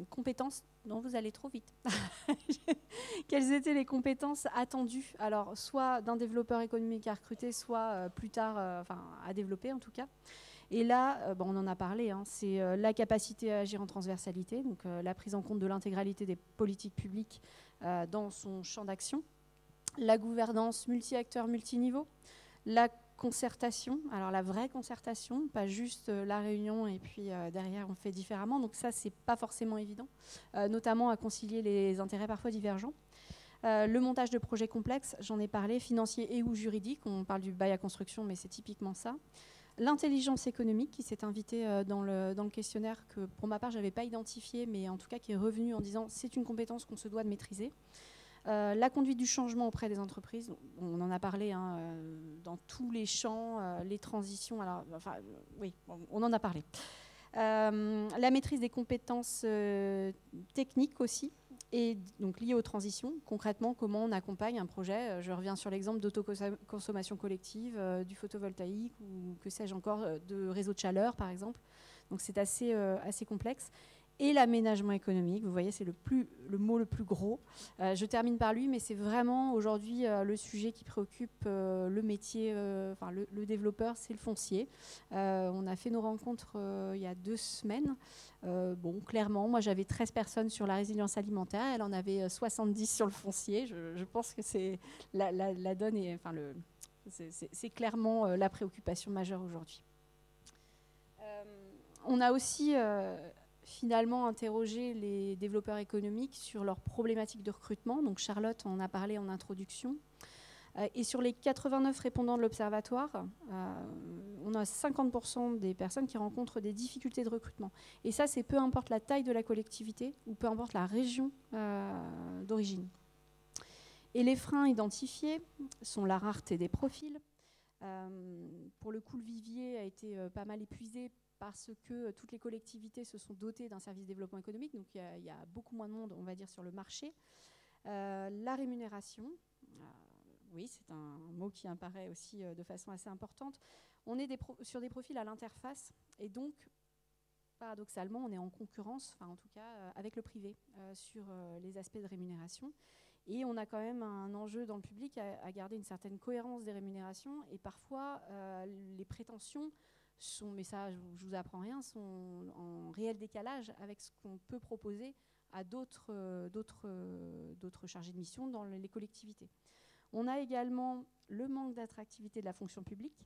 compétences. Non, vous allez trop vite. Quelles étaient les compétences attendues, alors soit d'un développeur économique à recruter, soit plus tard à développer en tout cas. Et là, on en a parlé, hein, c'est la capacité à agir en transversalité, donc la prise en compte de l'intégralité des politiques publiques dans son champ d'action, la gouvernance multi-acteurs, multiniveau, la concertation, alors la vraie concertation, pas juste la réunion et puis derrière on fait différemment, donc ça c'est pas forcément évident, notamment à concilier les intérêts parfois divergents. Le montage de projets complexes, j'en ai parlé, financiers et ou juridiques, on parle du bail à construction mais c'est typiquement ça. L'intelligence économique qui s'est invitée dans le questionnaire que pour ma part j'avais pas identifié mais en tout cas qui est revenue en disant c'est une compétence qu'on se doit de maîtriser. La conduite du changement auprès des entreprises, on en a parlé hein, dans tous les champs, les transitions, alors, oui, on en a parlé. La maîtrise des compétences techniques aussi, et donc liées aux transitions. Concrètement, comment on accompagne un projet. Je reviens sur l'exemple d'autoconsommation collective, du photovoltaïque ou que sais-je encore, de réseau de chaleur par exemple. Donc c'est assez complexe. et l'aménagement économique. Vous voyez, c'est le mot le plus gros. Je termine par lui, mais c'est vraiment aujourd'hui le sujet qui préoccupe le métier, le développeur, c'est le foncier. On a fait nos rencontres il y a 2 semaines. Clairement, moi j'avais 13 personnes sur la résilience alimentaire, elle en avait 70 sur le foncier. Je pense que c'est la donne, c'est clairement la préoccupation majeure aujourd'hui. On a aussi finalement interroger les développeurs économiques sur leurs problématiques de recrutement. Donc Charlotte en a parlé en introduction. Et sur les 89 répondants de l'Observatoire, on a 50% des personnes qui rencontrent des difficultés de recrutement. Et ça, c'est peu importe la taille de la collectivité ou peu importe la région d'origine. Et les freins identifiés sont la rareté des profils. Pour le coup, le vivier a été pas mal épuisé parce que toutes les collectivités se sont dotées d'un service de développement économique, donc il y a beaucoup moins de monde, on va dire, sur le marché. La rémunération, oui, c'est un mot qui apparaît aussi de façon assez importante. On est sur des profils à l'interface, et donc, paradoxalement, on est en concurrence, en tout cas avec le privé, sur les aspects de rémunération. Et on a quand même un enjeu dans le public à garder une certaine cohérence des rémunérations, et parfois les prétentions mais ça, je vous apprends rien, sont en réel décalage avec ce qu'on peut proposer à d'autres chargés de mission dans les collectivités. On a également le manque d'attractivité de la fonction publique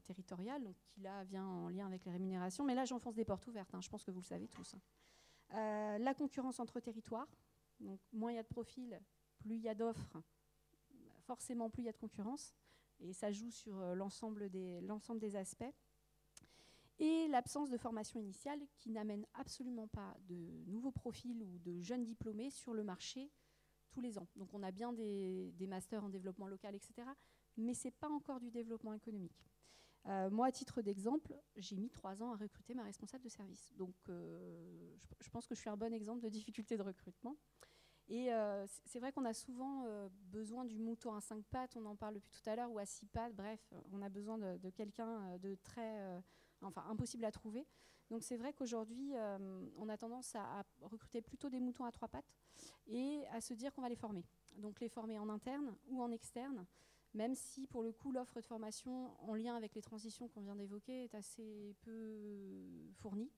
territoriale, donc qui là vient en lien avec les rémunérations, mais là j'enfonce des portes ouvertes, je pense que vous le savez tous. La concurrence entre territoires, donc moins il y a de profils, plus il y a d'offres, forcément plus il y a de concurrence, et ça joue sur l'ensemble des aspects. Et l'absence de formation initiale qui n'amène absolument pas de nouveaux profils ou de jeunes diplômés sur le marché tous les ans. Donc on a bien des masters en développement local, etc. Mais ce n'est pas encore du développement économique. Moi, à titre d'exemple, j'ai mis 3 ans à recruter ma responsable de service. Donc je pense que je suis un bon exemple de difficulté de recrutement. Et c'est vrai qu'on a souvent besoin du mouton à 5 pattes, on en parle depuis tout à l'heure, ou à 6 pattes, bref, on a besoin de quelqu'un de très... impossible à trouver. Donc c'est vrai qu'aujourd'hui, on a tendance à recruter plutôt des moutons à 3 pattes et à se dire qu'on va les former. Donc les former en interne ou en externe, même si pour le coup l'offre de formation en lien avec les transitions qu'on vient d'évoquer est assez peu fournie.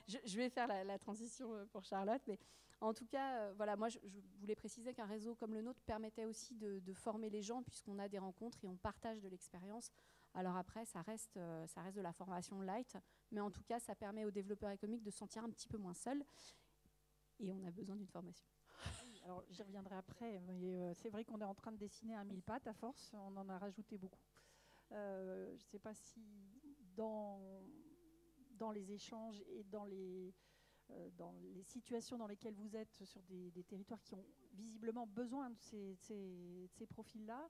Je vais faire la transition pour Charlotte, mais en tout cas, voilà, moi je voulais préciser qu'un réseau comme le nôtre permettait aussi de former les gens puisqu'on a des rencontres et on partage de l'expérience. Alors après, ça reste de la formation light, mais en tout cas, ça permet aux développeurs économiques de se sentir un petit peu moins seuls. Et on a besoin d'une formation. Alors j'y reviendrai après, mais c'est vrai qu'on est en train de dessiner un 1000 pattes à force, on en a rajouté beaucoup. Je ne sais pas si dans les échanges et dans les situations dans lesquelles vous êtes sur des territoires qui ont visiblement besoin de ces profils-là,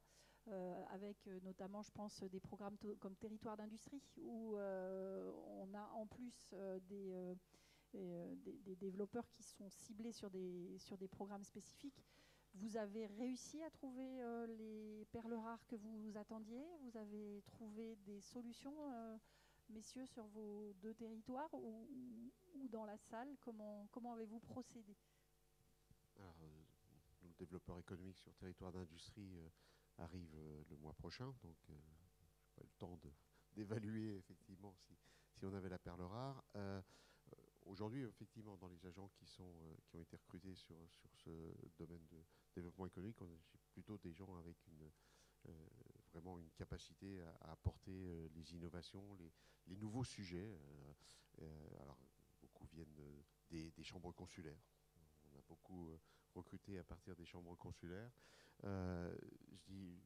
avec notamment, je pense, des programmes comme Territoire d'industrie, où on a en plus des développeurs qui sont ciblés sur des programmes spécifiques. Vous avez réussi à trouver les perles rares que vous attendiez? Vous avez trouvé des solutions, messieurs, sur vos 2 territoires ou dans la salle? Comment avez-vous procédé? Alors, le développeur économique sur Territoire d'industrie arrive le mois prochain, donc je n'ai pas eu le temps d'évaluer effectivement si on avait la perle rare. Aujourd'hui, effectivement, dans les agents qui ont été recrutés sur ce domaine de développement économique, j'ai plutôt des gens avec vraiment une capacité à apporter les innovations, les nouveaux sujets. Alors, beaucoup viennent des chambres consulaires. On a beaucoup recruté à partir des chambres consulaires. Je dis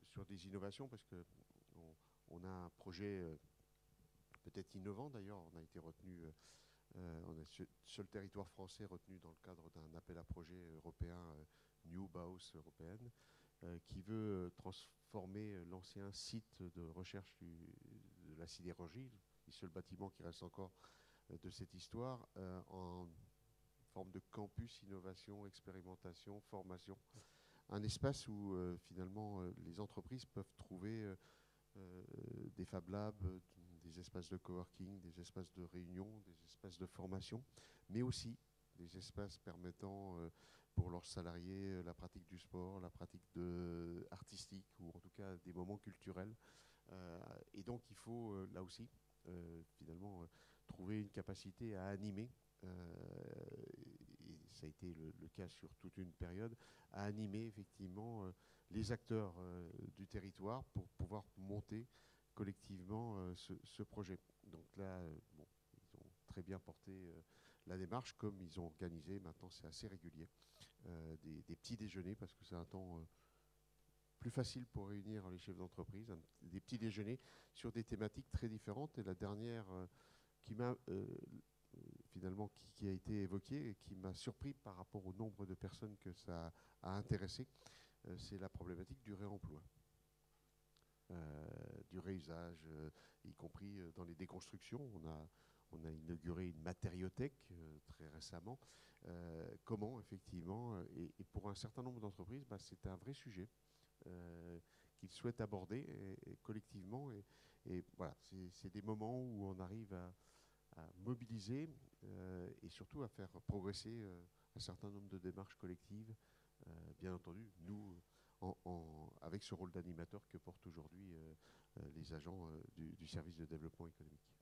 sur des innovations parce qu'on a un projet peut-être innovant d'ailleurs. On a été retenu... on est le seul territoire français retenu dans le cadre d'un appel à projet européen, New Bauhaus européenne, qui veut transformer l'ancien site de recherche de la sidérurgie, le seul bâtiment qui reste encore de cette histoire, en forme de campus innovation, expérimentation, formation. Un espace où finalement les entreprises peuvent trouver des Fab Labs, des espaces de coworking, des espaces de réunion, des espaces de formation, mais aussi des espaces permettant pour leurs salariés la pratique du sport, la pratique artistique, ou en tout cas des moments culturels. Et donc il faut là aussi finalement trouver une capacité à animer, et ça a été le cas sur toute une période, à animer effectivement les acteurs du territoire pour pouvoir monter collectivement ce projet. Donc là, bon, ils ont très bien porté la démarche, comme ils ont organisé, maintenant c'est assez régulier, des petits déjeuners, parce que c'est un temps plus facile pour réunir les chefs d'entreprise, des petits déjeuners sur des thématiques très différentes. Et la dernière qui m'a finalement qui a été évoquée et qui m'a surpris par rapport au nombre de personnes que ça a intéressé, c'est la problématique du réemploi, du réusage, y compris dans les déconstructions. On a inauguré une matériothèque très récemment. Comment, effectivement, et pour un certain nombre d'entreprises, c'est un vrai sujet qu'ils souhaitent aborder et collectivement. Et voilà, c'est des moments où on arrive à mobiliser et surtout à faire progresser un certain nombre de démarches collectives. Bien entendu, nous, avec ce rôle d'animateur que portent aujourd'hui les agents du service de développement économique.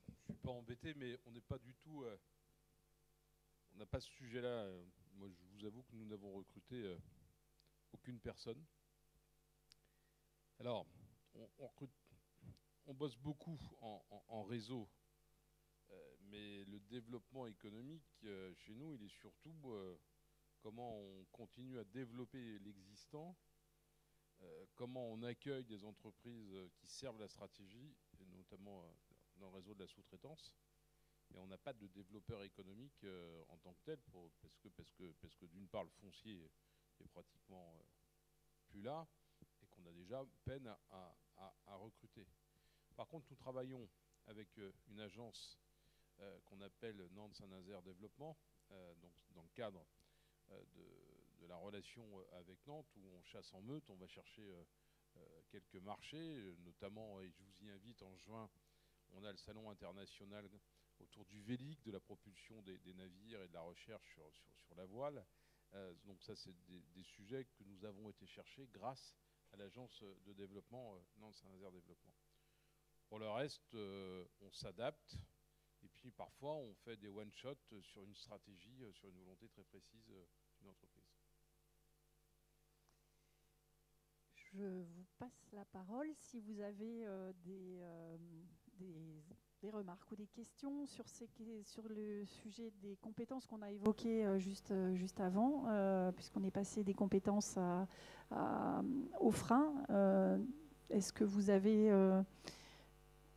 Je ne suis pas embêté, mais on n'est pas du tout... on n'a pas ce sujet-là. Moi, je vous avoue que nous n'avons recruté aucune personne. Alors, on bosse beaucoup en réseau, mais le développement économique, chez nous, il est surtout comment on continue à développer l'existant, comment on accueille des entreprises qui servent la stratégie, et notamment dans le réseau de la sous-traitance. Et on n'a pas de développeur économique en tant que tel, parce que d'une part, le foncier est pratiquement plus là, et qu'on a déjà peine à recruter. Par contre, nous travaillons avec une agence qu'on appelle Nantes Saint-Nazaire Développement, donc dans le cadre de la relation avec Nantes, où on chasse en meute, on va chercher quelques marchés, notamment, et je vous y invite, en juin, on a le salon international autour du vélic, de la propulsion des navires et de la recherche sur la voile. Donc ça, c'est des sujets que nous avons été chercher grâce à l'agence de développement Nantes Saint-Nazaire Développement. Pour le reste, on s'adapte, et puis parfois on fait des one-shots sur une stratégie, sur une volonté très précise d'une entreprise. Je vous passe la parole si vous avez des remarques ou des questions sur le sujet des compétences qu'on a évoquées juste avant, puisqu'on est passé des compétences aux freins. Est-ce que vous avez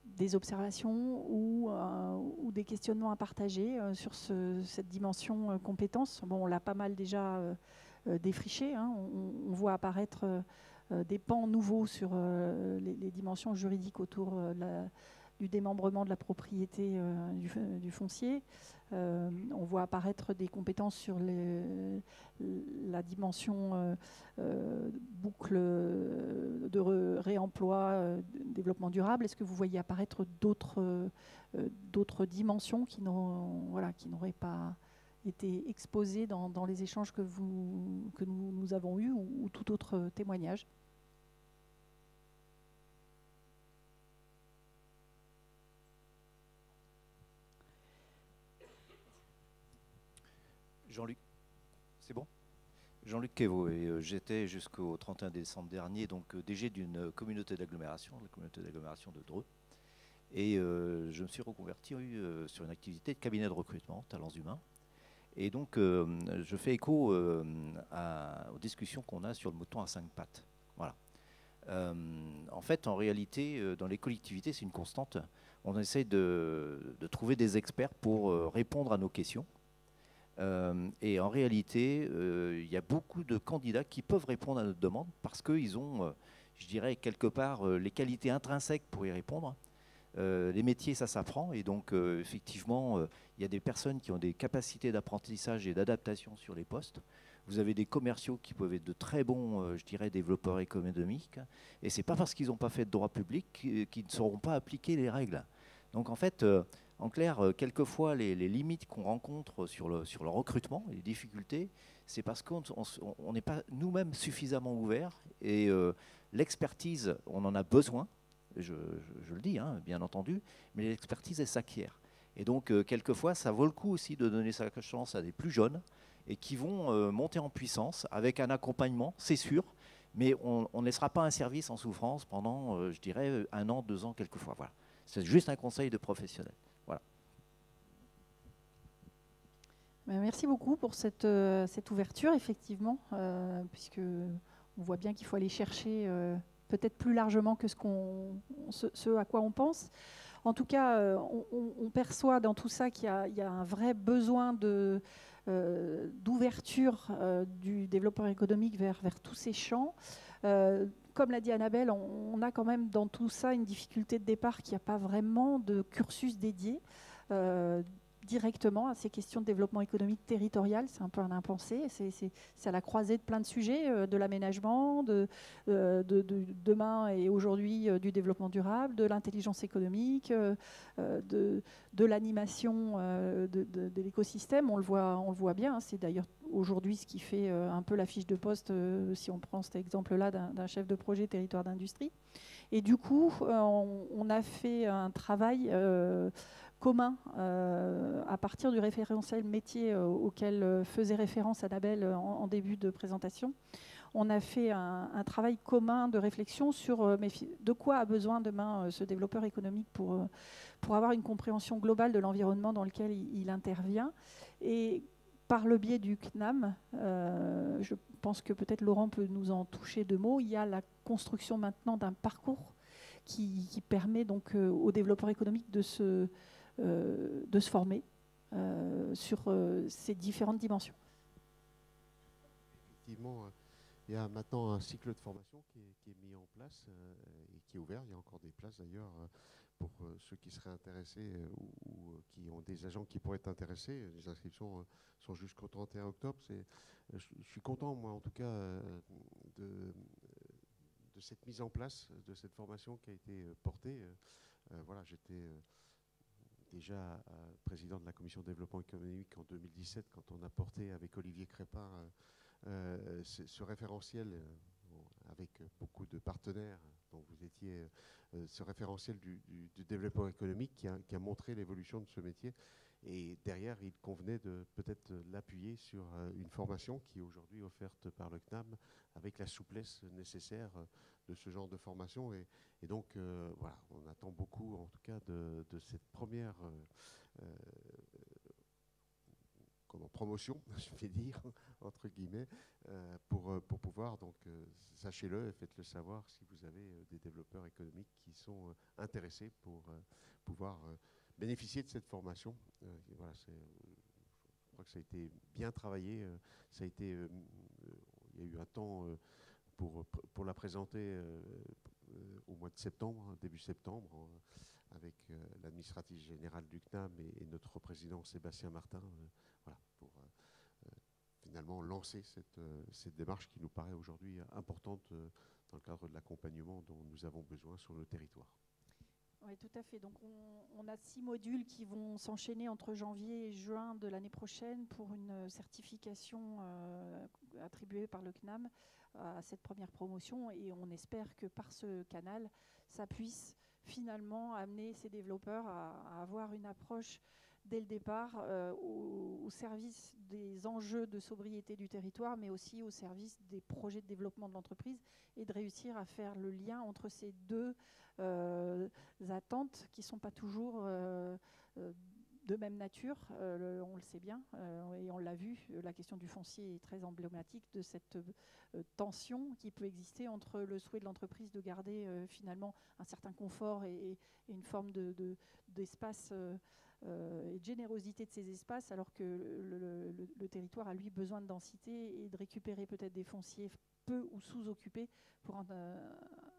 des observations ou des questionnements à partager sur cette dimension compétences? Bon, on l'a pas mal déjà défriché, hein. On voit apparaître des pans nouveaux sur les dimensions juridiques autour du démembrement de la propriété du foncier. On voit apparaître des compétences sur la dimension boucle de réemploi, développement durable. Est-ce que vous voyez apparaître d'autres dimensions qui n'auraient pas été exposées dans les échanges que nous avons eus ou tout autre témoignage? Jean-Luc, c'est bon? Jean-Luc Quévot, et j'étais jusqu'au 31 décembre dernier donc DG d'une communauté d'agglomération, la communauté d'agglomération de Dreux. Et je me suis reconverti sur une activité de cabinet de recrutement, talents humains. Et donc je fais écho aux discussions qu'on a sur le mouton à 5 pattes. Voilà. En fait, en réalité, dans les collectivités, c'est une constante. On essaie de trouver des experts pour répondre à nos questions. Et en réalité, il y a beaucoup de candidats qui peuvent répondre à notre demande parce qu'ils ont, je dirais, quelque part, les qualités intrinsèques pour y répondre. Les métiers, ça s'apprend. Et donc, effectivement, il y a des personnes qui ont des capacités d'apprentissage et d'adaptation sur les postes. Vous avez des commerciaux qui peuvent être de très bons, je dirais, développeurs économiques. Et ce n'est pas parce qu'ils n'ont pas fait de droit public qu'ils ne sauront pas appliquer les règles. Donc en fait, en clair, quelquefois, les limites qu'on rencontre sur le recrutement, les difficultés, c'est parce qu'on n'est pas nous-mêmes suffisamment ouverts. Et l'expertise, on en a besoin, je le dis, hein, bien entendu, mais l'expertise, elle s'acquiert. Et donc, quelquefois, ça vaut le coup aussi de donner sa chance à des plus jeunes et qui vont monter en puissance avec un accompagnement, c'est sûr, mais on ne laissera pas un service en souffrance pendant, je dirais, 1 an, 2 ans, quelquefois. Voilà. C'est juste un conseil de professionnel. Voilà. Merci beaucoup pour cette ouverture, effectivement, puisque on voit bien qu'il faut aller chercher peut-être plus largement que ce à quoi on pense. En tout cas, on perçoit dans tout ça qu'il y a un vrai besoin d'ouverture du développeur économique vers tous ces champs. Comme l'a dit Annabelle, on a quand même dans tout ça une difficulté de départ qu'il n'y a pas vraiment de cursus dédié directement à ces questions de développement économique territorial. C'est un peu un impensé. C'est à la croisée de plein de sujets, de l'aménagement, de demain et aujourd'hui du développement durable, de l'intelligence économique, de l'animation de l'écosystème. On le voit bien. Hein. C'est d'ailleurs aujourd'hui ce qui fait un peu la fiche de poste, si on prend cet exemple-là d'un chef de projet territoire d'industrie. Et du coup, on a fait un travail commun à partir du référentiel métier auquel faisait référence Annabelle en début de présentation. On a fait un travail commun de réflexion sur de quoi a besoin demain ce développeur économique pour avoir une compréhension globale de l'environnement dans lequel il intervient. Et par le biais du CNAM, je pense que peut-être Laurent peut nous en toucher 2 mots, il y a la construction maintenant d'un parcours qui permet donc aux développeurs économiques de se former sur ces différentes dimensions. Effectivement, il y a maintenant un cycle de formation qui est mis en place et qui est ouvert. Il y a encore des places d'ailleurs pour ceux qui seraient intéressés ou qui ont des agents qui pourraient être intéressés. Les inscriptions sont jusqu'au 31 octobre. Je suis content, moi en tout cas, de cette mise en place, de cette formation qui a été portée. Voilà, j'étais déjà président de la commission de développement économique en 2017 quand on a porté avec Olivier Crépin ce référentiel avec beaucoup de partenaires dont vous étiez, ce référentiel du développement économique qui a montré l'évolution de ce métier. Et derrière, il convenait de peut-être l'appuyer sur une formation qui est aujourd'hui offerte par le CNAM avec la souplesse nécessaire de ce genre de formation. Et donc, voilà, on attend beaucoup, en tout cas, de cette première promotion, je vais dire, entre guillemets, pour pouvoir, donc, sachez-le et faites-le savoir si vous avez des développeurs économiques qui sont intéressés pour pouvoir bénéficier de cette formation. Voilà, je crois que ça a été bien travaillé. Ça a été, il y a eu un temps pour la présenter au mois de septembre, début septembre, avec l'administratif général du CNAM et notre président Sébastien Martin, voilà, pour finalement lancer cette démarche qui nous paraît aujourd'hui importante dans le cadre de l'accompagnement dont nous avons besoin sur le territoire. Oui, tout à fait. Donc, on a 6 modules qui vont s'enchaîner entre janvier et juin de l'année prochaine pour une certification attribuée par le CNAM à cette première promotion. Et on espère que par ce canal, ça puisse finalement amener ces développeurs à avoir une approche dès le départ au service des enjeux de sobriété du territoire, mais aussi au service des projets de développement de l'entreprise et de réussir à faire le lien entre ces deux attentes qui ne sont pas toujours de même nature, on le sait bien, et on l'a vu, la question du foncier est très emblématique de cette tension qui peut exister entre le souhait de l'entreprise de garder finalement un certain confort et une forme d'espace et de générosité de ces espaces, alors que le territoire a lui besoin de densité et de récupérer peut-être des fonciers peu ou sous-occupés pour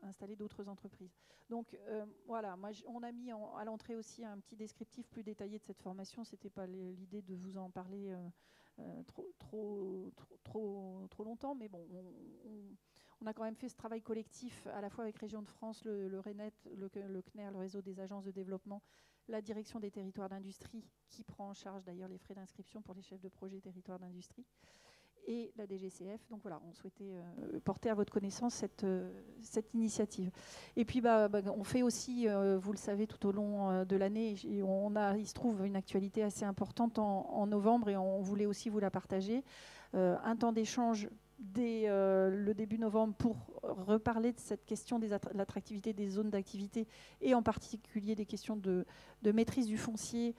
installer d'autres entreprises. Donc voilà, on a mis à l'entrée aussi un petit descriptif plus détaillé de cette formation. Ce n'était pas l'idée de vous en parler trop longtemps, mais bon, on a quand même fait ce travail collectif à la fois avec Région de France, le RENET, le CNER, le réseau des agences de développement, la direction des territoires d'industrie, qui prend en charge d'ailleurs les frais d'inscription pour les chefs de projet territoires d'industrie, et la DGCF. Donc voilà, on souhaitait porter à votre connaissance cette initiative. Et puis on fait aussi, vous le savez, tout au long de l'année, il se trouve une actualité assez importante en novembre, et on voulait aussi vous la partager. Un temps d'échange dès le début novembre pour reparler de cette question de l'attractivité des zones d'activité, et en particulier des questions de maîtrise du foncier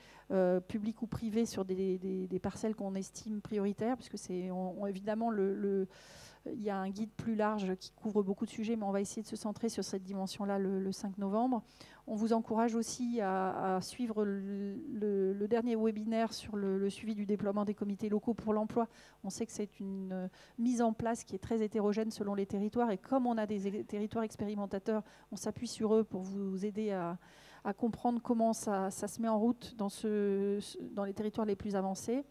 public ou privé sur des parcelles qu'on estime prioritaires, puisque c'est évidemment il y a un guide plus large qui couvre beaucoup de sujets, mais on va essayer de se centrer sur cette dimension-là le 5 novembre. On vous encourage aussi à suivre le dernier webinaire sur le suivi du déploiement des comités locaux pour l'emploi. On sait que c'est une mise en place qui est très hétérogène selon les territoires, et comme on a des territoires expérimentateurs, on s'appuie sur eux pour vous aider à comprendre comment ça se met en route dans les territoires les plus avancés.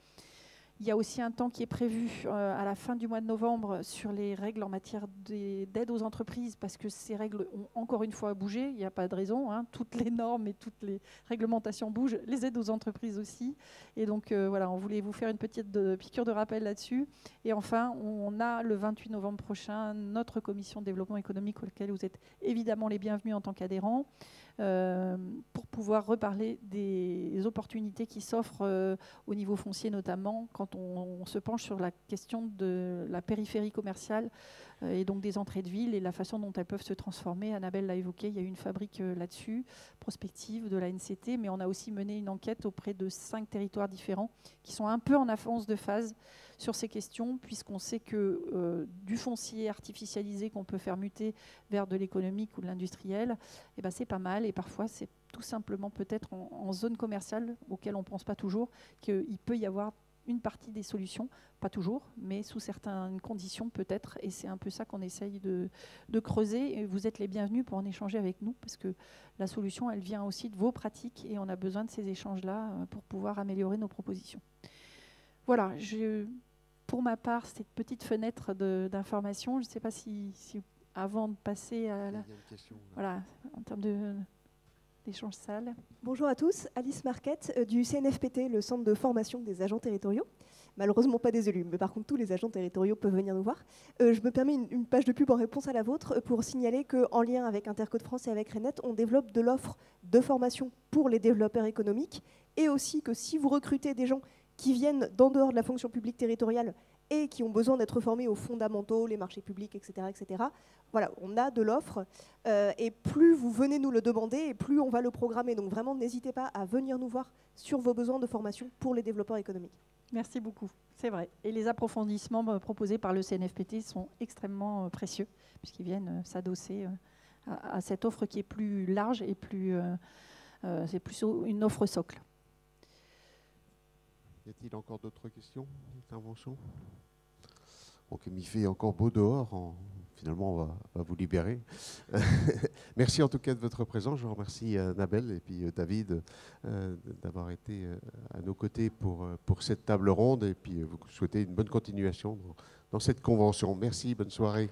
Il y a aussi un temps qui est prévu à la fin du mois de novembre sur les règles en matière d'aide aux entreprises, parce que ces règles ont encore une fois bougé, il n'y a pas de raison, hein. Toutes les normes et toutes les réglementations bougent, les aides aux entreprises aussi. Et donc voilà, on voulait vous faire une petite piqûre de rappel là-dessus. Et enfin, on a le 28 novembre prochain notre commission de développement économique, auquel vous êtes évidemment les bienvenus en tant qu'adhérents, pour pouvoir reparler des opportunités qui s'offrent au niveau foncier, notamment quand on se penche sur la question de la périphérie commerciale et donc des entrées de ville et la façon dont elles peuvent se transformer. Annabelle l'a évoqué, il y a eu une fabrique là-dessus, prospective de la NCT, mais on a aussi mené une enquête auprès de 5 territoires différents qui sont un peu en avance de phase sur ces questions, puisqu'on sait que du foncier artificialisé qu'on peut faire muter vers de l'économique ou de l'industriel, eh ben, c'est pas mal, et parfois c'est tout simplement peut-être en zone commerciale, auquel on ne pense pas toujours, qu'il peut y avoir une partie des solutions, pas toujours, mais sous certaines conditions peut-être, et c'est un peu ça qu'on essaye de creuser. Et vous êtes les bienvenus pour en échanger avec nous, parce que la solution, elle vient aussi de vos pratiques, et on a besoin de ces échanges-là pour pouvoir améliorer nos propositions. Voilà, pour ma part, cette petite fenêtre d'information, je ne sais pas si avant de passer à la... Voilà, en termes d'échange salle. Bonjour à tous, Alice Marquette du CNFPT, le centre de formation des agents territoriaux. Malheureusement pas des élus, mais par contre tous les agents territoriaux peuvent venir nous voir. Je me permets une page de pub en réponse à la vôtre pour signaler qu'en lien avec Intercode France et avec RENET, on développe de l'offre de formation pour les développeurs économiques, et aussi que si vous recrutez des gens qui viennent d'en dehors de la fonction publique territoriale et qui ont besoin d'être formés aux fondamentaux, les marchés publics, etc., etc. Voilà, on a de l'offre, et plus vous venez nous le demander, et plus on va le programmer. Donc vraiment, n'hésitez pas à venir nous voir sur vos besoins de formation pour les développeurs économiques. Merci beaucoup, c'est vrai. Et les approfondissements proposés par le CNFPT sont extrêmement précieux, puisqu'ils viennent s'adosser à cette offre qui est plus large et c'est plus une offre socle. Y a-t-il encore d'autres questions, interventions? Donc, il fait encore beau dehors. Finalement, on va vous libérer. Merci en tout cas de votre présence. Je remercie Annabelle et puis David d'avoir été à nos côtés pour cette table ronde. Et puis, vous souhaitez une bonne continuation dans cette convention. Merci, bonne soirée.